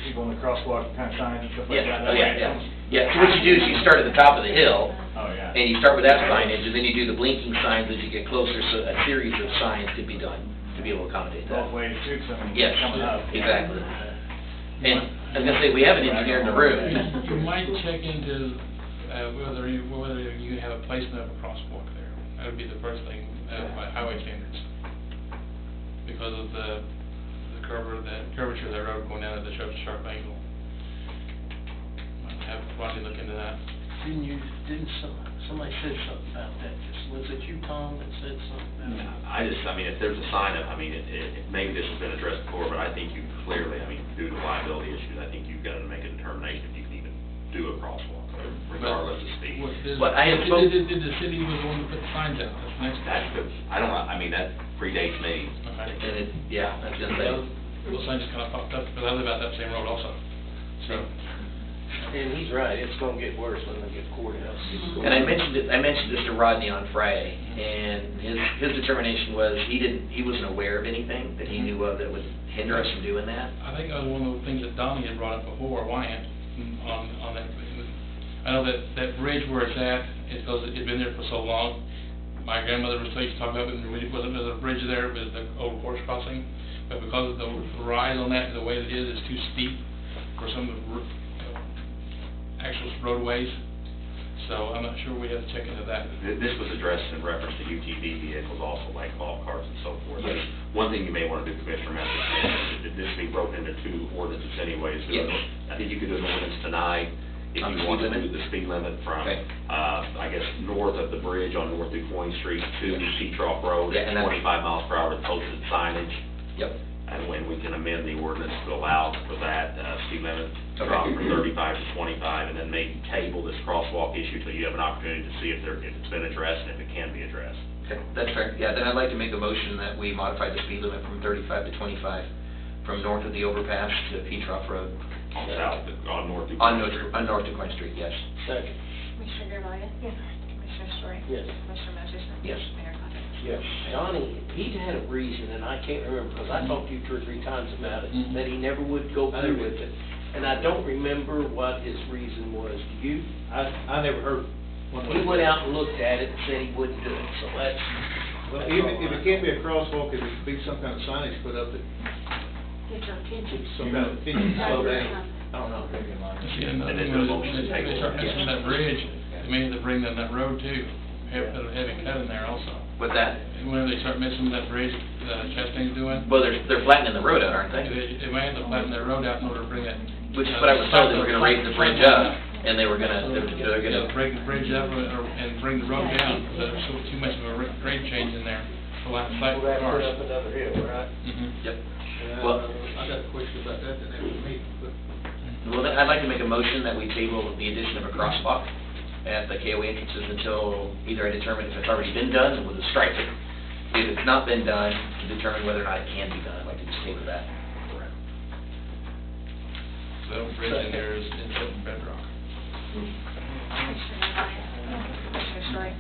[SPEAKER 10] people in the crosswalk kind of signs and stuff like
[SPEAKER 6] Yeah,
[SPEAKER 10] that?
[SPEAKER 6] oh, yeah. Yeah, so what you do is you start at the top of the hill,
[SPEAKER 10] Oh, yeah.
[SPEAKER 6] and you start with that signage, and then you do the blinking signs as you get closer, so a series of signs could be done to be able to accommodate that.
[SPEAKER 10] Both ways too, 'cause I mean,
[SPEAKER 6] Yes,
[SPEAKER 10] coming up.
[SPEAKER 6] exactly. And I was gonna say, we have an engineer in the room.
[SPEAKER 12] You might check into whether you have a placement of a crosswalk there. That would be the first thing by highway standards. Because of the curvature of that road going down at the sharp angle. Might have Rodney look into that.
[SPEAKER 4] Didn't somebody said something about that? Was it you, Tom, that said something about that?
[SPEAKER 3] I mean, if there's a sign up, I mean, maybe this has been addressed before, but I think you clearly, I mean, due to liability issues, I think you've got to make a determination if you can even do a crosswalk, regardless of speed.
[SPEAKER 6] But I have spoke-
[SPEAKER 12] Did the city was the one that put the signs out? That's the next.
[SPEAKER 3] That's good. I don't know, I mean, that predates me.
[SPEAKER 12] Okay.
[SPEAKER 6] And it, yeah, I was gonna say,
[SPEAKER 12] Those signs just kind of popped up, because I live out that same road also. So,
[SPEAKER 4] And he's right, it's gonna get worse when they get courthouse.
[SPEAKER 6] and I mentioned this to Rodney on Friday, and his determination was, he wasn't aware of anything that he knew of that would hinder us from doing that.
[SPEAKER 12] I think that was one of the things that Donnie had brought up before, Wyant, on that. I know that bridge where it's at, it's because it's been there for so long. My grandmother was used to talk about it, wasn't there a bridge there with the old horse crossing? But because of the rise on that, the way it is, it's too steep for some of the actual roadways. So I'm not sure we have to check into that.
[SPEAKER 3] This was addressed in reference to UTV vehicles also, like golf carts and so forth.
[SPEAKER 6] Yes.
[SPEAKER 3] One thing you may want to do, Commissioner Messers, is this be broken into two ordinances anyways.
[SPEAKER 6] Yes.
[SPEAKER 3] I think you could do an ordinance tonight if
[SPEAKER 6] On
[SPEAKER 3] you
[SPEAKER 6] the
[SPEAKER 3] want to
[SPEAKER 6] speed
[SPEAKER 3] do
[SPEAKER 6] limit?
[SPEAKER 3] the speed limit from,
[SPEAKER 6] Okay.
[SPEAKER 3] I guess, north of the bridge on North DuQuoin Street to Petroff Road
[SPEAKER 6] Yeah, and
[SPEAKER 3] at
[SPEAKER 6] that's-
[SPEAKER 3] 25 miles per hour with posted signage.
[SPEAKER 6] Yep.
[SPEAKER 3] And when we can amend the ordinance to allow for that speed limit to drop
[SPEAKER 6] Okay.
[SPEAKER 3] from 35 to 25, and then maybe table this crosswalk issue till you have an opportunity to see if it's been addressed and if it can be addressed.
[SPEAKER 6] Okay, that's fair. Yeah, then I'd like to make a motion that we modify the speed limit from 35 to 25 from north of the overpass to Petroff Road.
[SPEAKER 3] On North DuQuoin
[SPEAKER 6] On North,
[SPEAKER 3] Street.
[SPEAKER 6] on North DuQuoin Street, yes.
[SPEAKER 4] Second.
[SPEAKER 9] Commissioner Garvelia?
[SPEAKER 2] Yes.
[SPEAKER 9] Commissioner Story?
[SPEAKER 4] Yes.
[SPEAKER 9] Commissioner Merschman?
[SPEAKER 6] Yes.
[SPEAKER 9] Mayor Condon?
[SPEAKER 1] yes.
[SPEAKER 4] Donnie, he had a reason, and I can't remember, because I talked to you 2 or 3 times about it, that he never would go through with it. And I don't remember what his reason was. Do you?
[SPEAKER 1] I never heard one.
[SPEAKER 4] He went out and looked at it and said he wouldn't do it, so that's.
[SPEAKER 13] Well, even if it can't be a crosswalk, it would be some kind of signage put up that,
[SPEAKER 2] Get your attention.
[SPEAKER 13] some kind of opinion, slow down.
[SPEAKER 6] I don't know.
[SPEAKER 12] See, another
[SPEAKER 3] And
[SPEAKER 12] thing
[SPEAKER 3] then
[SPEAKER 12] was,
[SPEAKER 3] the motion
[SPEAKER 12] when they start
[SPEAKER 3] table.
[SPEAKER 12] messing with that bridge, they may have to bring down that road too. Have a heavy cut in there also.
[SPEAKER 6] With that,
[SPEAKER 12] And whenever they start messing with that bridge, Chastain's doing,
[SPEAKER 6] well, they're flattening the road out, aren't they?
[SPEAKER 12] they may have to flatten that road out in order to bring that.
[SPEAKER 6] Which is what I was told, they were gonna raise the bridge up, and they were gonna, they're
[SPEAKER 12] Yeah,
[SPEAKER 6] gonna,
[SPEAKER 12] break the bridge up and bring the road down, because there's so too much of a grade change in there for lack of sight
[SPEAKER 4] We'll
[SPEAKER 12] for
[SPEAKER 4] have to put
[SPEAKER 12] cars.
[SPEAKER 4] up another hill, right?
[SPEAKER 6] yep.
[SPEAKER 13] Yeah,
[SPEAKER 6] Well-
[SPEAKER 13] I got a question about that the next meeting, but.
[SPEAKER 6] Well, then I'd like to make a motion that we table the addition of a crosswalk at the KOA entrances until either I determine if it's already been done, and we'll just strike it. If it's not been done, to determine whether or not it can be done. I'd like to just table that.
[SPEAKER 12] So the bridge in there is in bedrock.
[SPEAKER 9] Commissioner Garvelia? Commissioner Story?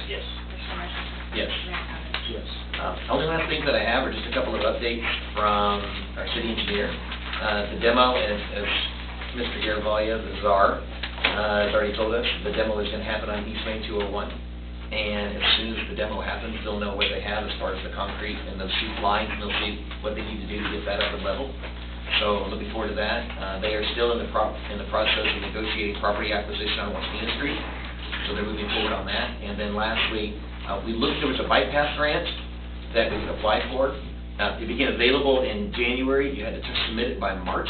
[SPEAKER 4] Yes.
[SPEAKER 9] Commissioner Merschman?
[SPEAKER 6] Yes.
[SPEAKER 9] Mayor Condon?
[SPEAKER 1] Yes.
[SPEAKER 6] Only last things that I have are just a couple of updates from our city engineer. The demo, as Mr. Garvelia, the czar, has already told us, the demo is going to happen on East Main 201. and as soon as the demo happens, they'll know what they have as far as the concrete and those sheet lines, and they'll see what they need to do to get that up and level. So looking forward to that. They are still in the process of negotiating property acquisition on West Main Street, so they're moving forward on that. And then lastly, we looked, there was a bypass grant that we could apply for. It became available in January. You had to submit it by March,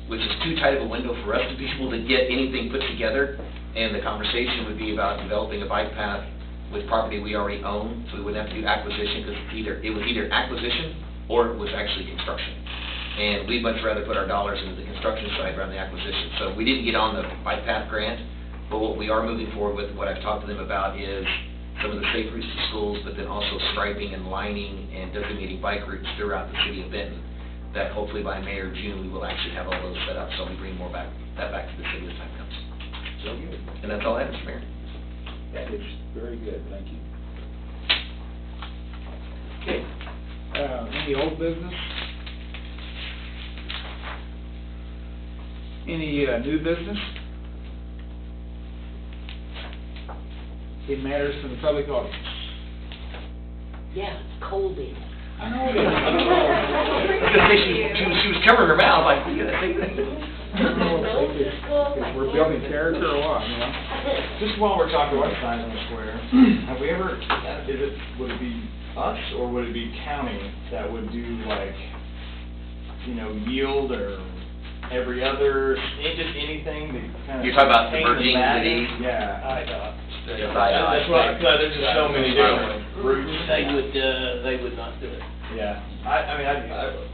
[SPEAKER 6] which is too tight of a window for us to be able to get anything put together. And the conversation would be about developing a bike path with property we already own, so we wouldn't have to do acquisition, because it was either acquisition or it was actually construction. And we'd much rather put our dollars into the construction side rather than the acquisition. So we didn't get on the bike path grant, but what we are moving forward with, what I've talked to them about, is some of the safe routes to schools, but then also striping and lining and designating bike routes throughout the city of Benton, that hopefully by May or June, we will actually have all those set up, so we bring that back to the city as time comes. So, and that's all I have, Mr. Mayor.
[SPEAKER 1] That is very good, thank you. Okay, any old business? Any new business? It matters from the public audience.
[SPEAKER 7] Yeah, it's cold in.
[SPEAKER 1] I know it is.
[SPEAKER 6] I was gonna say, she was covering her mouth, like, you gotta say that.
[SPEAKER 1] If we're building character or what, you know?
[SPEAKER 10] Just while we're talking about signs on the square, have we ever, would it be us, or would it be county that would do like, yield or every other, just anything to kind of.
[SPEAKER 6] You're talking about
[SPEAKER 10] paint
[SPEAKER 6] merging
[SPEAKER 10] the
[SPEAKER 6] cities?
[SPEAKER 10] Yeah.
[SPEAKER 6] Yes,
[SPEAKER 10] That's why, because there's just so many different routes.
[SPEAKER 4] They would not do it.
[SPEAKER 10] Yeah, I mean,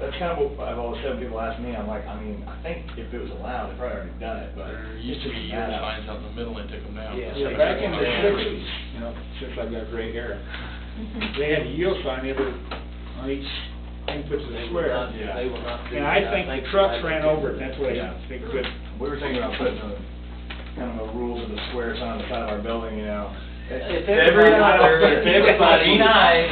[SPEAKER 10] that's kind of what I've always said when people ask me, I'm like, I think if it was allowed, they've probably already done it, but.
[SPEAKER 12] There used to be yield signs out in the middle and took them down.
[SPEAKER 1] Yeah, back in the sixties, since I've got gray hair, they had a yield sign on each input to the square.
[SPEAKER 4] They will not do
[SPEAKER 1] And
[SPEAKER 4] that.
[SPEAKER 1] I think the trucks ran over it, that's what I think good.
[SPEAKER 10] We were thinking about putting kind of a rules of the square sign on the side of our building,
[SPEAKER 4] If everybody,
[SPEAKER 10] nice.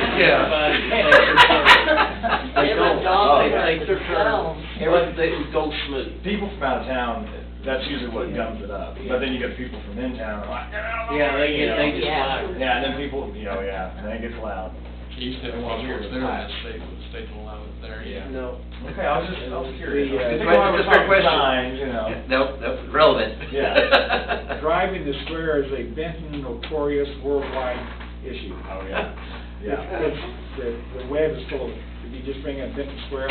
[SPEAKER 4] they don't, they take their turn, everything would go smooth.
[SPEAKER 10] People from out of town, that's usually what gums it up, but then you get people from in town, like,
[SPEAKER 4] Yeah, they just lie.
[SPEAKER 10] yeah, and then people, and then it gets loud.
[SPEAKER 12] You used to have crosswalks there in the state, but the state don't allow it there.
[SPEAKER 4] No.
[SPEAKER 10] Okay, I was curious.
[SPEAKER 6] It's
[SPEAKER 10] People
[SPEAKER 6] a
[SPEAKER 10] always
[SPEAKER 6] fair
[SPEAKER 10] talk
[SPEAKER 6] question.
[SPEAKER 10] signs,
[SPEAKER 6] Nope, relevant.
[SPEAKER 10] Yeah.
[SPEAKER 1] Driving the square is a Benton notorious worldwide issue.
[SPEAKER 10] Oh, yeah. Yeah.
[SPEAKER 1] The web is full of, if you just bring up Benton Square,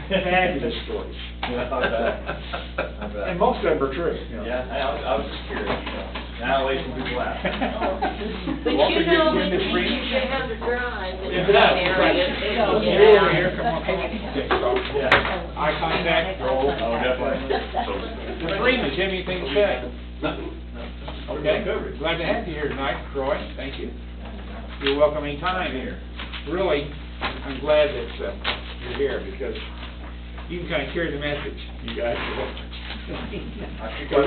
[SPEAKER 1] fabulous stories.
[SPEAKER 10] Yeah, I bet.
[SPEAKER 1] And most of them are true,
[SPEAKER 10] Yeah, I was just curious. Now at least some people ask.
[SPEAKER 7] But
[SPEAKER 1] Walter,
[SPEAKER 7] you know,
[SPEAKER 1] you in this
[SPEAKER 7] you
[SPEAKER 1] ring?
[SPEAKER 7] should have the drive in
[SPEAKER 1] Yeah,
[SPEAKER 7] that
[SPEAKER 1] right.
[SPEAKER 7] area.
[SPEAKER 1] You're over here, come on. Okay, so,
[SPEAKER 10] Yeah.
[SPEAKER 1] eye contact, roll.
[SPEAKER 10] Oh, definitely.
[SPEAKER 1] Mr. Freeman, Jim, anything to say? Okay, glad to have you here tonight, Troy, thank you. You're welcome anytime here. Really, I'm glad that you're here, because you can kind of carry the message, you guys. But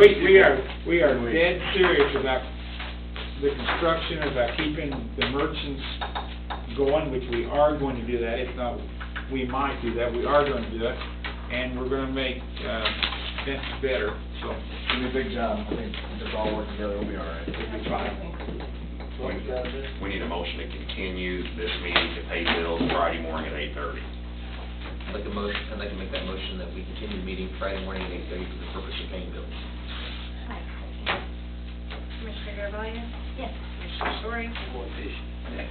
[SPEAKER 1] we are dead serious about the construction, about keeping the merchants going, which we are going to do that. It's not, we might do that, we are going to do that, and we're going to make Benton better, so.
[SPEAKER 10] It's gonna be a big job. I think if it's all work together, we'll be all right.
[SPEAKER 1] It'll be fine.
[SPEAKER 3] We need a motion to continue this meeting to pay bills Friday morning at 8:30.
[SPEAKER 6] I'd like to make that motion that we continue the meeting Friday morning at 8:30 for the purpose of paying bills.
[SPEAKER 9] Commissioner Garvelia?
[SPEAKER 2] Yes.
[SPEAKER 9] Commissioner Story?
[SPEAKER 4] Going fishing.